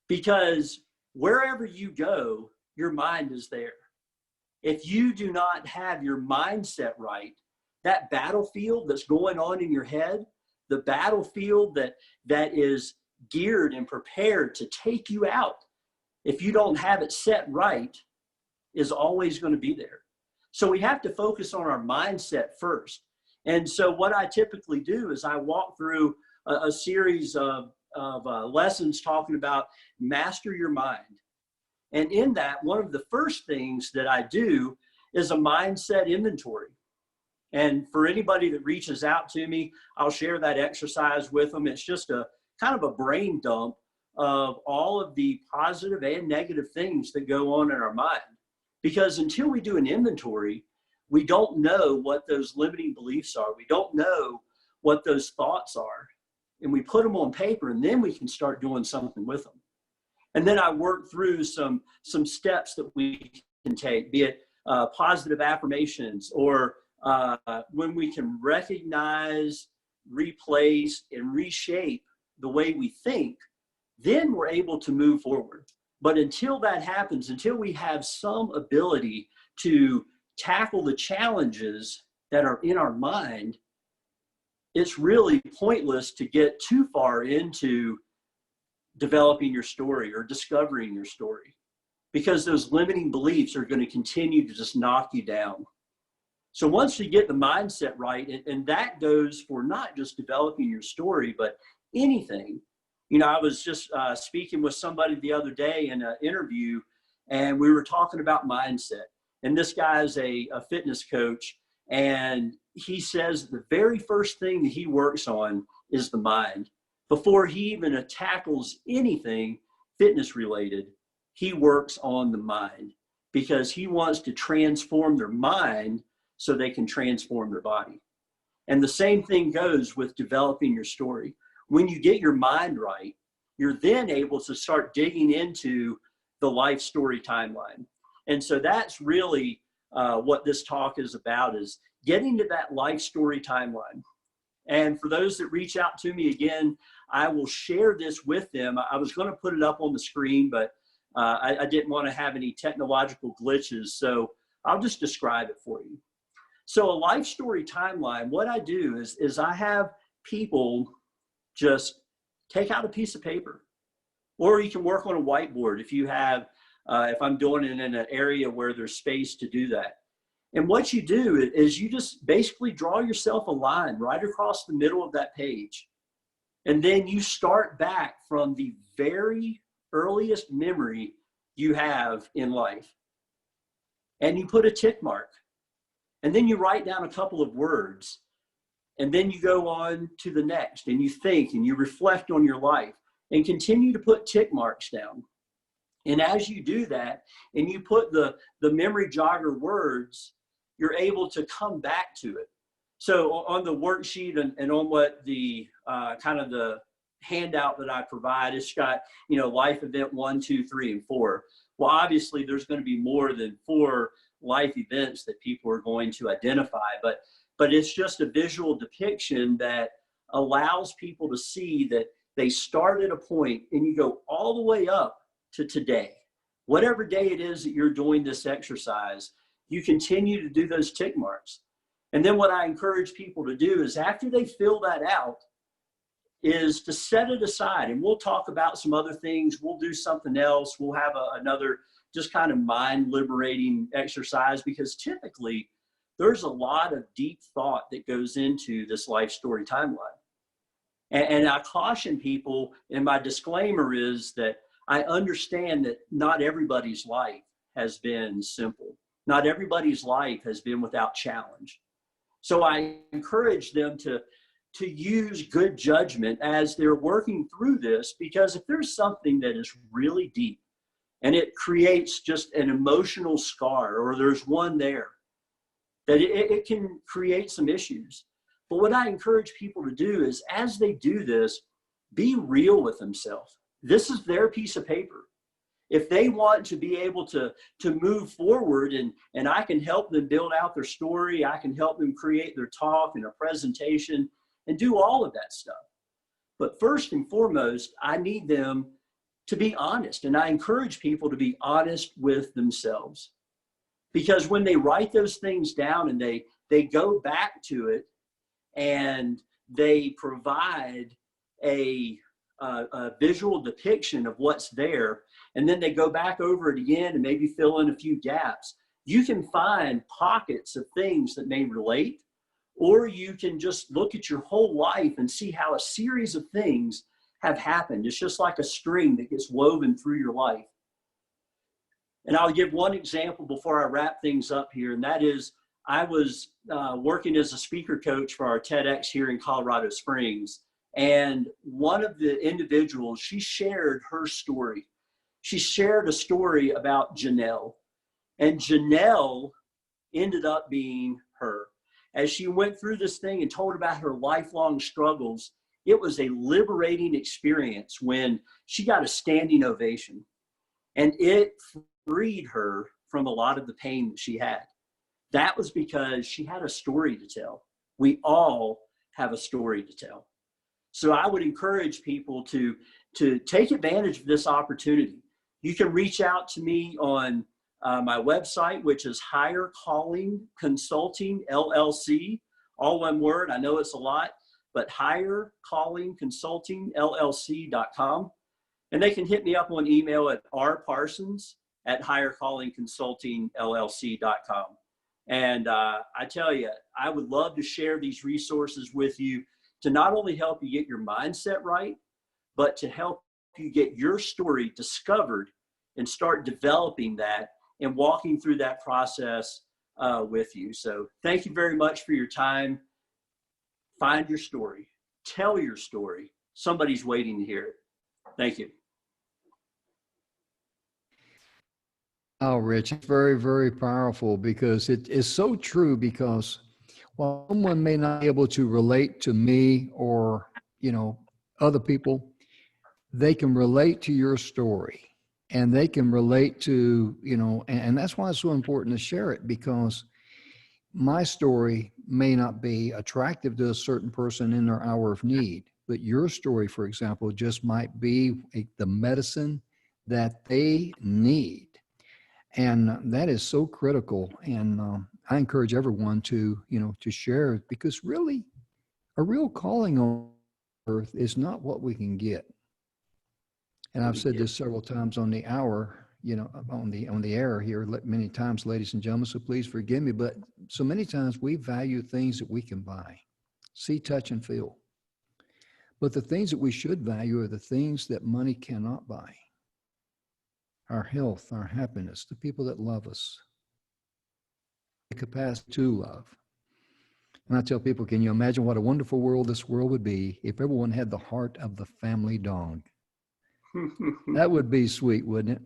B: because wherever you go, your mind is there. If you do not have your mindset right, that battlefield that's going on in your head, the battlefield that is geared and prepared to take you out, if you don't have it set right, is always going to be there. So we have to focus on our mindset first. And so what I typically do is I walk through a series of lessons talking about master your mind. And in that, one of the first things that I do is a mindset inventory. And for anybody that reaches out to me, I'll share that exercise with them. It's just a kind of a brain dump of all of the positive and negative things that go on in our mind. Because until we do an inventory, we don't know what those limiting beliefs are. We don't know what those thoughts are. And we put them on paper, and then we can start doing something with them. And then I work through some steps that we can take, be it positive affirmations, or when we can recognize, replace, and reshape the way we think, then we're able to move forward. But until that happens, until we have some ability to tackle the challenges that are in our mind, it's really pointless to get too far into developing your story or discovering your story, because those limiting beliefs are going to continue to just knock you down. So once you get the mindset right, and that goes for not just developing your story, but anything. You know, I was just speaking with somebody the other day in an interview, and we were talking about mindset. And this guy is a fitness coach, and he says the very first thing that he works on is the mind. Before he even tackles anything fitness related, he works on the mind, because he wants to transform their mind so they can transform their body. And the same thing goes with developing your story. When you get your mind right, you're then able to start digging into the life story timeline. And so that's really what this talk is about, is getting to that life story timeline. And for those that reach out to me, again, I will share this with them. I was going to put it up on the screen, but I didn't want to have any technological glitches. So I'll just describe it for you. So a life story timeline, what I do is I have people just take out a piece of paper, or you can work on a whiteboard if you have, if I'm doing it in an area where there's space to do that. And what you do is you just basically draw yourself a line right across the middle of that page. And then you start back from the very earliest memory you have in life. And you put a tick mark. And then you write down a couple of words. And then you go on to the next, and you think and you reflect on your life and continue to put tick marks down. And as you do that, and you put the memory jogger words, you're able to come back to it. So on the worksheet and on what the kind of the handout that I provide, it's got, life event 1, 2, 3, and 4. Well, obviously there's going to be more than 4 life events that people are going to identify, but it's just a visual depiction that allows people to see that they start at a point and you go all the way up to today. Whatever day it is that you're doing this exercise, you continue to do those tick marks. And then what I encourage people to do is after they fill that out is to set it aside. And we'll talk about some other things. We'll do something else. We'll have another just kind of mind liberating exercise, because typically there's a lot of deep thought that goes into this life story timeline. And I caution people, and my disclaimer is that I understand that not everybody's life has been simple. Not everybody's life has been without challenge. So I encourage them to use good judgment as they're working through this, because if there's something that is really deep and it creates just an emotional scar, or there's one there, that it can create some issues. But what I encourage people to do is, as they do this, be real with themselves. This is their piece of paper. If they want to be able to move forward and I can help them build out their story, I can help them create their talk and a presentation and do all of that stuff. But first and foremost, I need them to be honest. And I encourage people to be honest with themselves. Because when they write those things down and they go back to it and they provide a visual depiction of what's there, and then they go back over it again and maybe fill in a few gaps, you can find pockets of things that may relate, or you can just look at your whole life and see how a series of things have happened. It's just like a string that gets woven through your life. And I'll give one example before I wrap things up here, and that is I was working as a speaker coach for our TEDx here in Colorado Springs. And one of the individuals, she shared her story. She shared a story about Janelle. And Janelle ended up being her. As she went through this thing and told about her lifelong struggles, it was a liberating experience when she got a standing ovation. And it freed her from a lot of the pain that she had. That was because she had a story to tell. We all have a story to tell. So I would encourage people to take advantage of this opportunity. You can reach out to me on my website, which is Higher Calling Consulting, LLC, all one word. I know it's a lot, but Higher Calling Consulting, LLC.com. And they can hit me up on email at rparsons@highercallingconsultingllc.com. And I tell you, I would love to share these resources with you to not only help you get your mindset right, but to help you get your story discovered and start developing that and walking through that process with you. So thank you very much for your time. Find your story. Tell your story. Somebody's waiting to hear it. Thank you.
A: Oh, Rich, it's very, very powerful, because it is so true. Because while someone may not be able to relate to me or, other people, they can relate to your story, and they can relate to, and that's why it's so important to share it, because my story may not be attractive to a certain person in their hour of need, but your story, for example, just might be the medicine that they need. And that is so critical. And I encourage everyone to share it, because really a real calling on earth is not what we can get. And I've said this several times on the hour, on the air here many times, ladies and gentlemen, so please forgive me. But so many times we value things that we can buy, see, touch, and feel. But the things that we should value are the things that money cannot buy. Our health, our happiness, the people that love us, the capacity to love. And I tell people, can you imagine what a wonderful world this world would be if everyone had the heart of the family dog? That would be sweet, wouldn't it?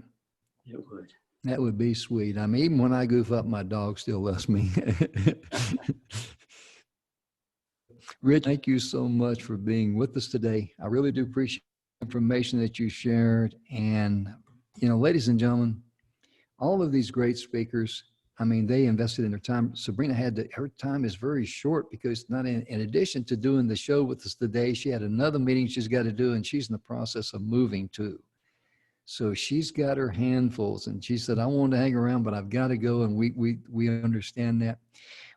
B: It would.
A: That would be sweet. I mean, even when I goof up, my dog still loves me. Rich, thank you so much for being with us today. I really do appreciate the information that you shared. And, you know, ladies and gentlemen, all of these great speakers, I mean, they invested in their time. Sabrina her time is very short because not in addition to doing the show with us today, she had another meeting she's got to do, and she's in the process of moving too. So she's got her handfuls, and she said, I want to hang around, but I've got to go. And we understand that.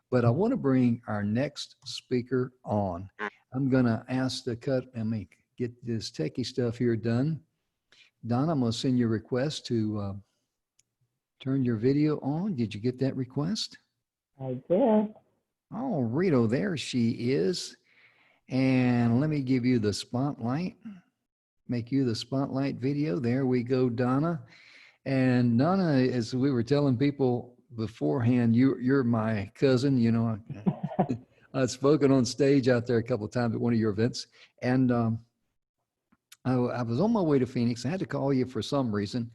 A: But I want to bring our next speaker on. I'm going to ask the get this techie stuff here done. Donna, I'm going to send you a request to turn your video on. Did you get that request?
E: I did.
A: Oh, Rito, there she is. And let me give you the spotlight. Make you the spotlight video. There we go, Donna. And Donna, as we were telling people beforehand, you're my cousin. You know, I've spoken on stage out there a couple of times at one of your events. And I was on my way to Phoenix. I had to call you for some reason.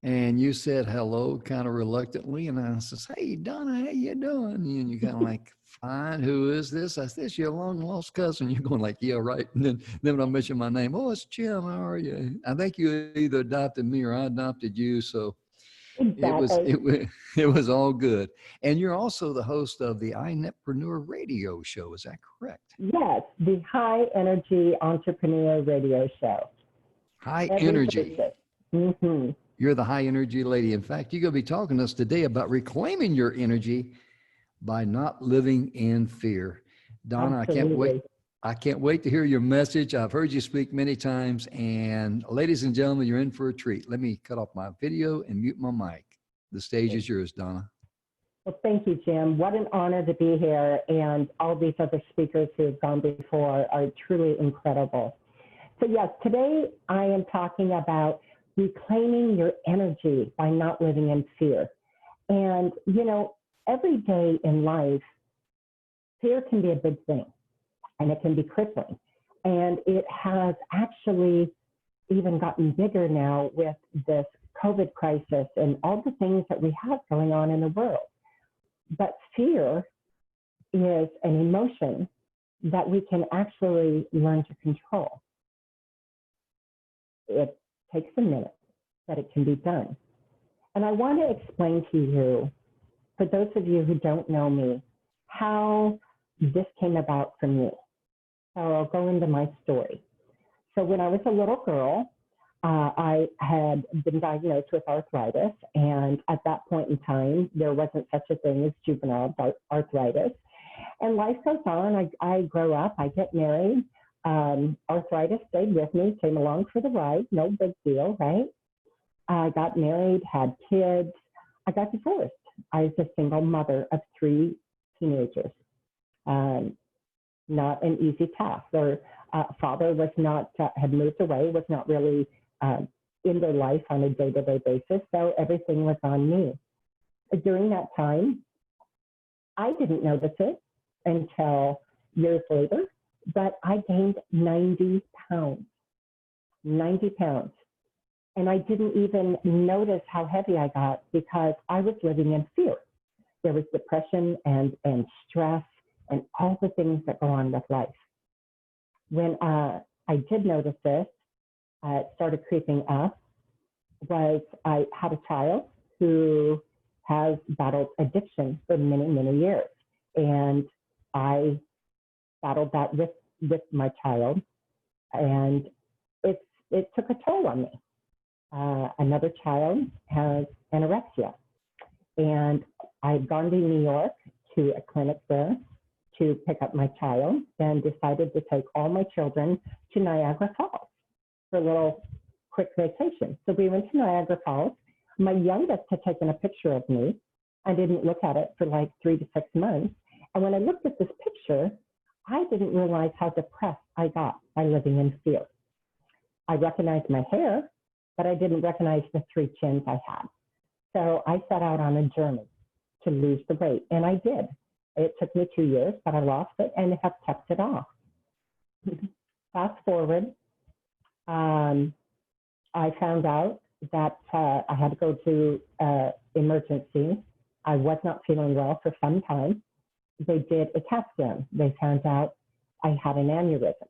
A: And you said hello kind of reluctantly. And I says, hey, Donna, how you doing? And you kind of like, fine, who is this? I said, it's your long lost cousin. You're going like, yeah, right. And then when I mentioned my name, oh, it's Jim, how are you? I think you either adopted me or I adopted you. So
E: Exactly.
A: it was all good. And you're also the host of the iNetpreneur radio show. Is that correct?
E: Yes, the High Energy Entrepreneur Radio Show.
A: High
E: Every
A: energy.
E: Thursday. Mm-hmm.
A: You're the high energy lady. In fact, you're going to be talking to us today about reclaiming your energy by not living in fear. Donna,
E: Absolutely.
A: I can't wait to hear your message. I've heard you speak many times. And ladies and gentlemen, you're in for a treat. Let me cut off my video and mute my mic. The stage is yours, Donna.
E: Well, thank you, Jim. What an honor to be here. And all these other speakers who have gone before are truly incredible. So yes, today I am talking about reclaiming your energy by not living in fear. And, you know, every day in life, fear can be a big thing and it can be crippling. And it has actually even gotten bigger now with this COVID crisis and all the things that we have going on in the world. But fear is an emotion that we can actually learn to control. It takes a minute, but it can be done. And I want to explain to you, for those of you who don't know me, how this came about for me. So I'll go into my story. So when I was a little girl, I had been diagnosed with arthritis. And at that point in time, there wasn't such a thing as juvenile arthritis. And life goes on. I grow up, I get married. Arthritis stayed with me, came along for the ride, no big deal, right? I got married, had kids. I got divorced. I was a single mother of 3 teenagers. Not an easy task. Their father was not, had moved away, was not really in their life on a day-to-day basis, so everything was on me. During that time, I didn't notice it until years later, but I gained 90 pounds. 90 pounds. And I didn't even notice how heavy I got because I was living in fear. There was depression and stress and all the things that go on with life. When I did notice this, it started creeping up, was I had a child who has battled addiction for many, many years. And I battled that with my child, and it took a toll on me. Another child has anorexia, and I'd gone to New York to a clinic there to pick up my child and decided to take all my children to Niagara Falls for a little quick vacation. So we went to Niagara Falls. My youngest had taken a picture of me. I didn't look at it for like 3 to 6 months. And when I looked at this picture, I didn't realize how depressed I got by living in fear. I recognized my hair, but I didn't recognize the 3 chins I had. So I set out on a journey to lose the weight, and I did. It took me 2 years, but I lost it and have kept it off. Fast forward, I found out that I had to go to emergency. I was not feeling well for some time. They did a CAT scan. They found out I had an aneurysm.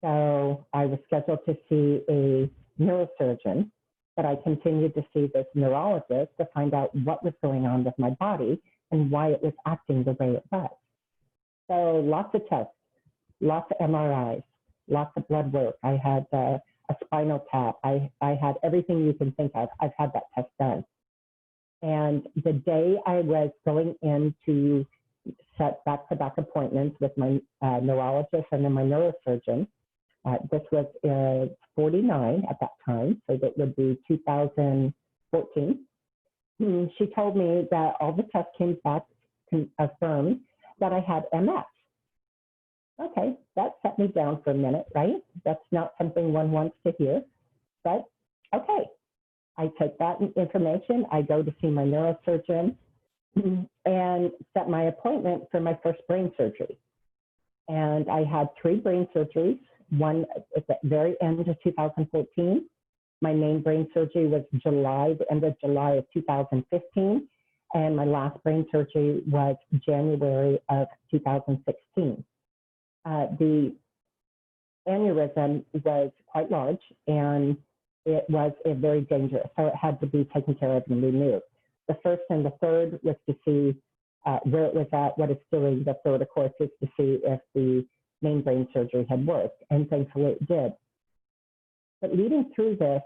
E: So I was scheduled to see a neurosurgeon, but I continued to see this neurologist to find out what was going on with my body and why it was acting the way it was. So lots of tests, lots of MRIs, lots of blood work. I had a spinal tap. I had everything you can think of. I've had that test done. And the day I was going in to set back-to-back appointments with my neurologist and then my neurosurgeon, this was 49 at that time, so that would be 2014. She told me that all the tests came back affirmed that I had MS. Okay, that set me down for a minute, right? That's not something one wants to hear, but okay. I take that information, I go to see my neurosurgeon and set my appointment for my first brain surgery. And I had 3 brain surgeries, one at the very end of 2014. My main brain surgery was the end of July of 2015. And my last brain surgery was January of 2016. The aneurysm was quite large and it was very dangerous. So it had to be taken care of and removed. The first and the third was to see where it was at. What it's doing, the third, of course, is to see if the main brain surgery had worked. And thankfully it did. But leading through this,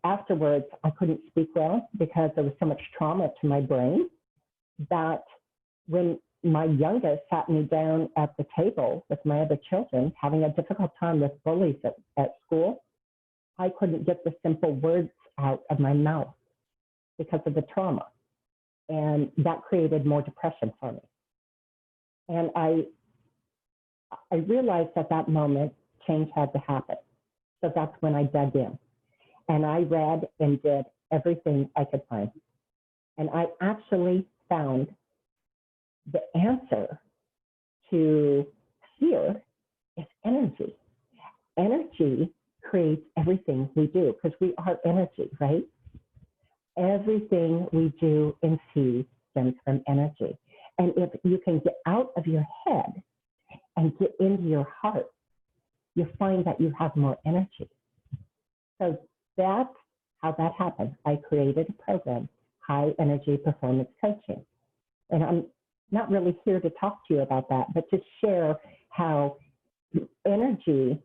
E: afterwards, I couldn't speak well because there was so much trauma to my brain that when my youngest sat me down at the table with my other children, having a difficult time with bullies at school, I couldn't get the simple words out of my mouth because of the trauma. And that created more depression for me. And I realized at that moment, change had to happen. So that's when I dug in. And I read and did everything I could find. And I actually found the answer to fear is energy. Energy creates everything we do because we are energy, right? Everything we do and see stems from energy. And if you can get out of your head and get into your heart, you find that you have more energy. So that's how that happened. I created a program, High Energy Performance Coaching. And I'm not really here to talk to you about that, but to share how energy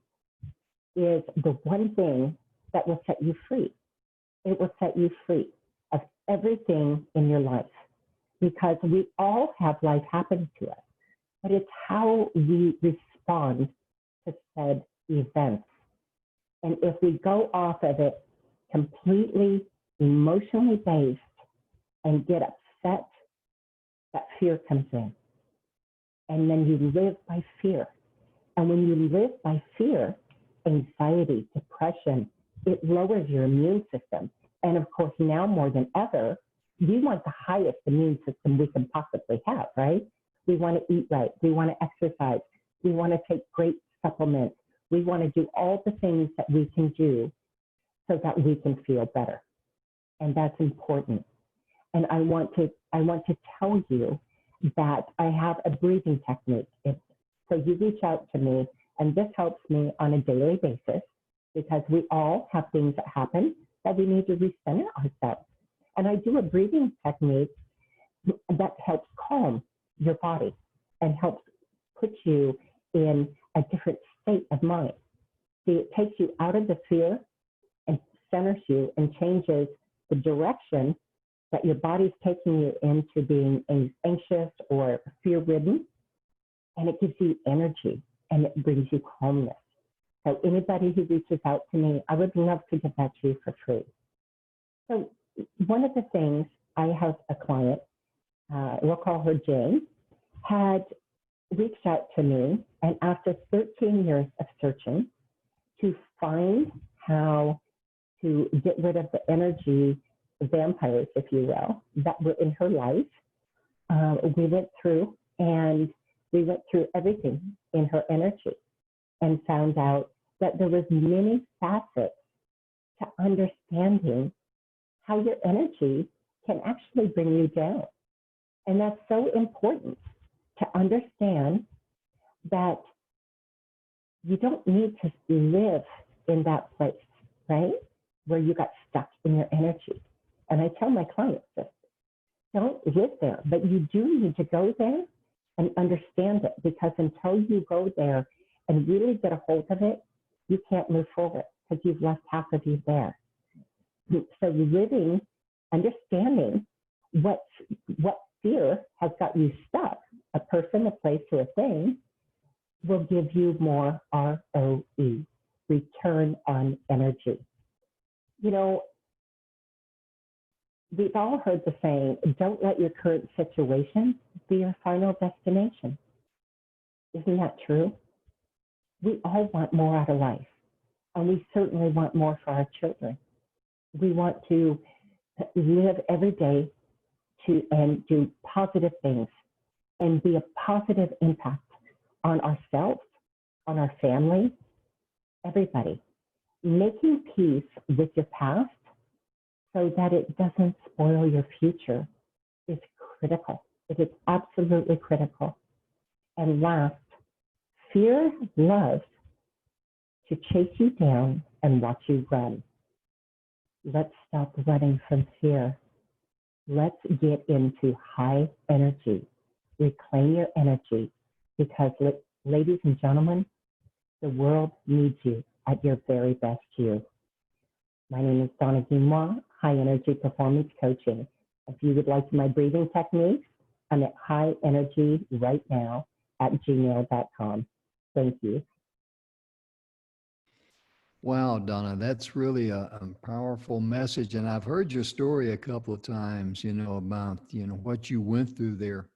E: is the one thing that will set you free. It will set you free of everything in your life because we all have life happening to us, but it's how we respond to said events. And if we go off of it completely emotionally based and get upset, that fear comes in. And then you live by fear. And when you live by fear, anxiety, depression, it lowers your immune system. And of course, now more than ever, we want the highest immune system we can possibly have, right? We want to eat right. We want to exercise. We want to take great supplements. We want to do all the things that we can do so that we can feel better. And that's important. And I want to tell you that I have a breathing technique. So you reach out to me, and this helps me on a daily basis because we all have things that happen that we need to recenter ourselves. And I do a breathing technique that helps calm your body and helps put you in a different state of mind. See, it takes you out of the fear and centers you and changes the direction that your body's taking you into being anxious or fear-ridden, and it gives you energy and it brings you calmness. So anybody who reaches out to me, I would love to give that to you for free. So one of the things, I have a client, we'll call her Jane, had reached out to me, and after 13 years of searching to find how to get rid of the energy vampires, if you will, that were in her life, we went through everything in her energy and found out that there was many facets to understanding how your energy can actually bring you down. And that's so important to understand that you don't need to live in that place, right? Where you got stuck in your energy. And I tell my clients this, don't live there, but you do need to go there and understand it, because until you go there and really get a hold of it, you can't move forward because you've left half of you there. So living, understanding what fear has got you stuck, a person, a place, or a thing, will give you more ROE, return on energy. You know, we've all heard the saying, don't let your current situation be your final destination. Isn't that true? We all want more out of life, and we certainly want more for our children. We want to live every day and do positive things and be a positive impact on ourselves, on our family, everybody. Making peace with your past so that it doesn't spoil your future is critical. It is absolutely critical. And last, fear loves to chase you down and watch you run. Let's stop running from fear. Let's get into high energy. Reclaim your energy, because, ladies and gentlemen, the world needs you at your very best you. My name is Donna Jean Wah, High Energy Performance Coaching. If you would like my breathing techniques, I'm at highenergyrightnow@gmail.com. Thank you.
A: Wow, Donna, that's really a powerful message. And I've heard your story a couple of times, about, what you went through there.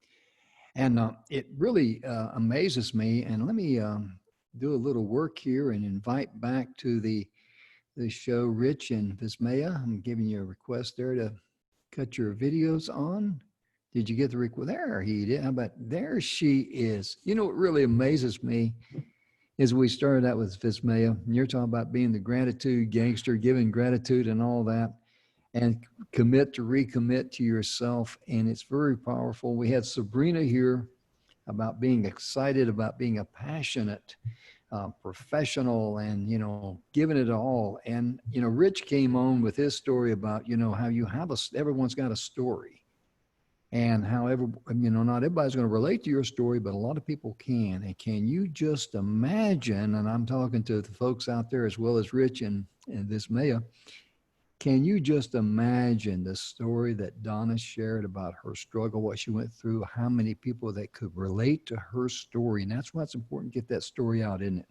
A: And it really amazes me. And let me do a little work here and invite back to the show Rich and Vismaya. I'm giving you a request there to cut your videos on. Did you get the request? There he did. How about there she is? What really amazes me is we started out with Vismaya, and you're talking about being the gratitude gangster, giving gratitude and all that, and recommit to yourself. And it's very powerful. We had Sabrina here about being excited, about being a passionate professional, and, giving it all. And, Rich came on with his story about, how you have everyone's got a story. And however, not everybody's going to relate to your story, but a lot of people can. And can you just imagine, and I'm talking to the folks out there as well as Rich and Vismaya, can you just imagine the story that Donna shared about her struggle, what she went through, how many people that could relate to her story? And that's why it's important to get that story out, isn't it?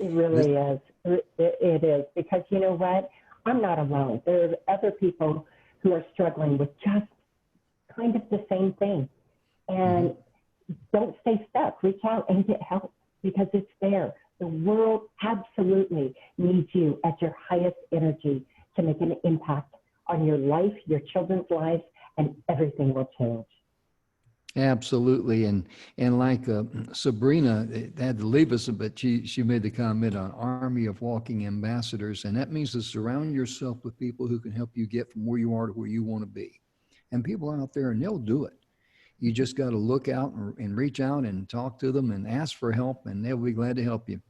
E: It really is. It is, because you know what? I'm not alone. There are other people who are struggling with just kind of the same thing. And don't stay stuck. Reach out and get help, because it's there. The world absolutely needs you at your highest energy to make an impact on your life, your children's lives, and everything will change.
A: Absolutely. And like Sabrina had to leave us, but she made the comment on Army of Walking Ambassadors. And that means to surround yourself with people who can help you get from where you are to where you want to be. And people out there, and they'll do it. You just got to look out and reach out and talk to them and ask for help, and they'll be glad to help you.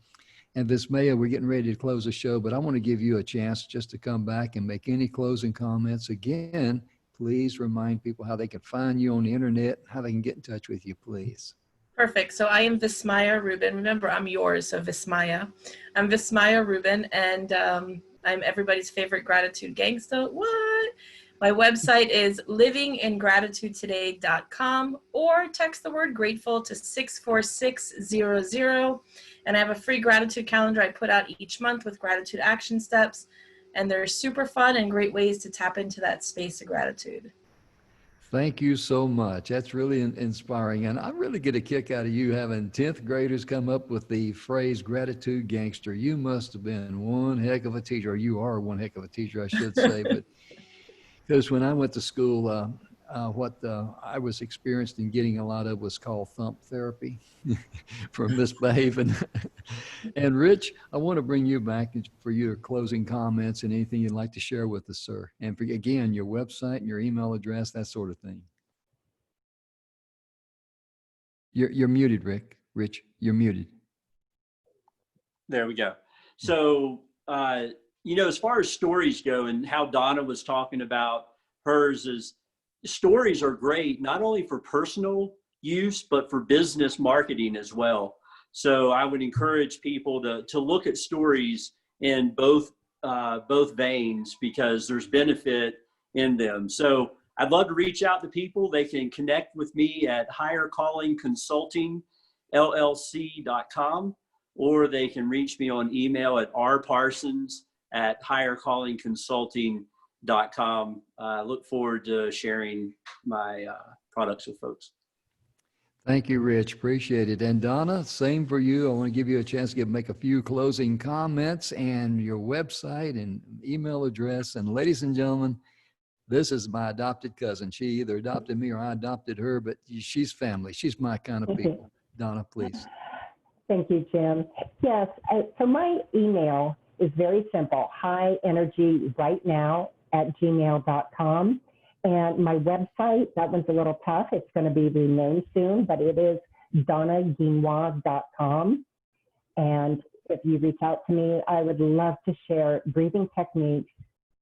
A: And Vismaya, we're getting ready to close the show, but I want to give you a chance just to come back and make any closing comments. Again, please remind people how they can find you on the internet, how they can get in touch with you, please.
C: Perfect. So I am Vismaya Rubin. Remember, I'm yours, so Vismaya. I'm Vismaya Rubin, and I'm everybody's favorite gratitude gangster. What? My website is livingingratitudetoday.com, or text the word grateful to 64600. And I have a free gratitude calendar I put out each month with gratitude action steps. And they're super fun and great ways to tap into that space of gratitude.
A: Thank you so much. That's really inspiring. And I really get a kick out of you having 10th graders come up with the phrase gratitude gangster. You must have been one heck of a teacher, or you are one heck of a teacher, I should say. But because when I went to school, what I was experienced in getting a lot of was called thump therapy for misbehaving. And Rich, I want to bring you back for your closing comments and anything you'd like to share with us, sir. And for, again, your website and your email address, that sort of thing. You're muted, Rich, you're muted.
B: There we go. So, as far as stories go and how Donna was talking about hers is stories are great, not only for personal use, but for business marketing as well. So I would encourage people to look at stories in both veins because there's benefit in them. So I'd love to reach out to people. They can connect with me at highercallingconsultingllc.com, or they can reach me on email at rparsons@highercallingconsulting.com. I look forward to sharing my products with folks.
A: Thank you, Rich. Appreciate it. And Donna, same for you. I want to give you a chance to make a few closing comments and your website and email address. And ladies and gentlemen, this is my adopted cousin. She either adopted me or I adopted her, but she's family. She's my kind of people. Donna, please.
E: Thank you, Jim. Yes, so my email is very simple, highenergyrightnow@gmail.com. And my website, that one's a little tough. It's going to be renamed soon, but it is donnajeanwah.com. And if you reach out to me, I would love to share breathing techniques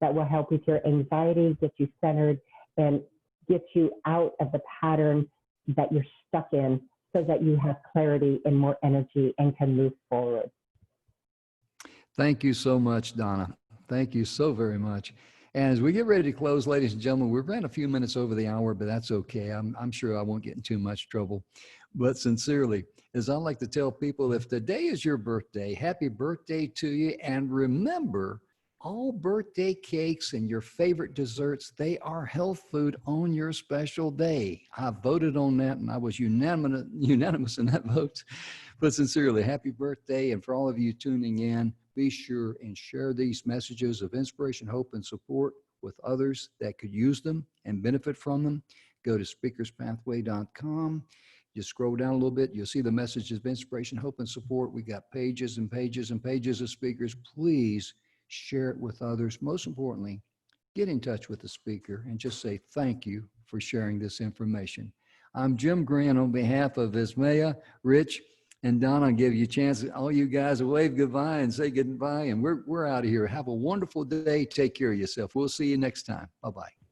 E: that will help with your anxiety, get you centered, and get you out of the pattern that you're stuck in so that you have clarity and more energy and can move forward.
A: Thank you so much, Donna. Thank you so very much. And as we get ready to close, ladies and gentlemen, we've ran a few minutes over the hour, but that's okay. I'm sure I won't get in too much trouble. But sincerely, as I like to tell people, if today is your birthday, happy birthday to you. And remember, all birthday cakes and your favorite desserts, they are health food on your special day. I voted on that and I was unanimous in that vote. But sincerely, happy birthday. And for all of you tuning in, be sure and share these messages of inspiration, hope, and support with others that could use them and benefit from them. Go to speakerspathway.com. Just scroll down a little bit. You'll see the messages of inspiration, hope, and support. We got pages and pages and pages of speakers. Please share it with others. Most importantly, get in touch with the speaker and just say thank you for sharing this information. I'm Jim Grant on behalf of Ismaya, Rich, and Donna. I'll give you a chance, all you guys, to wave goodbye and say goodbye. And we're out of here. Have a wonderful day. Take care of yourself. We'll see you next time. Bye-bye.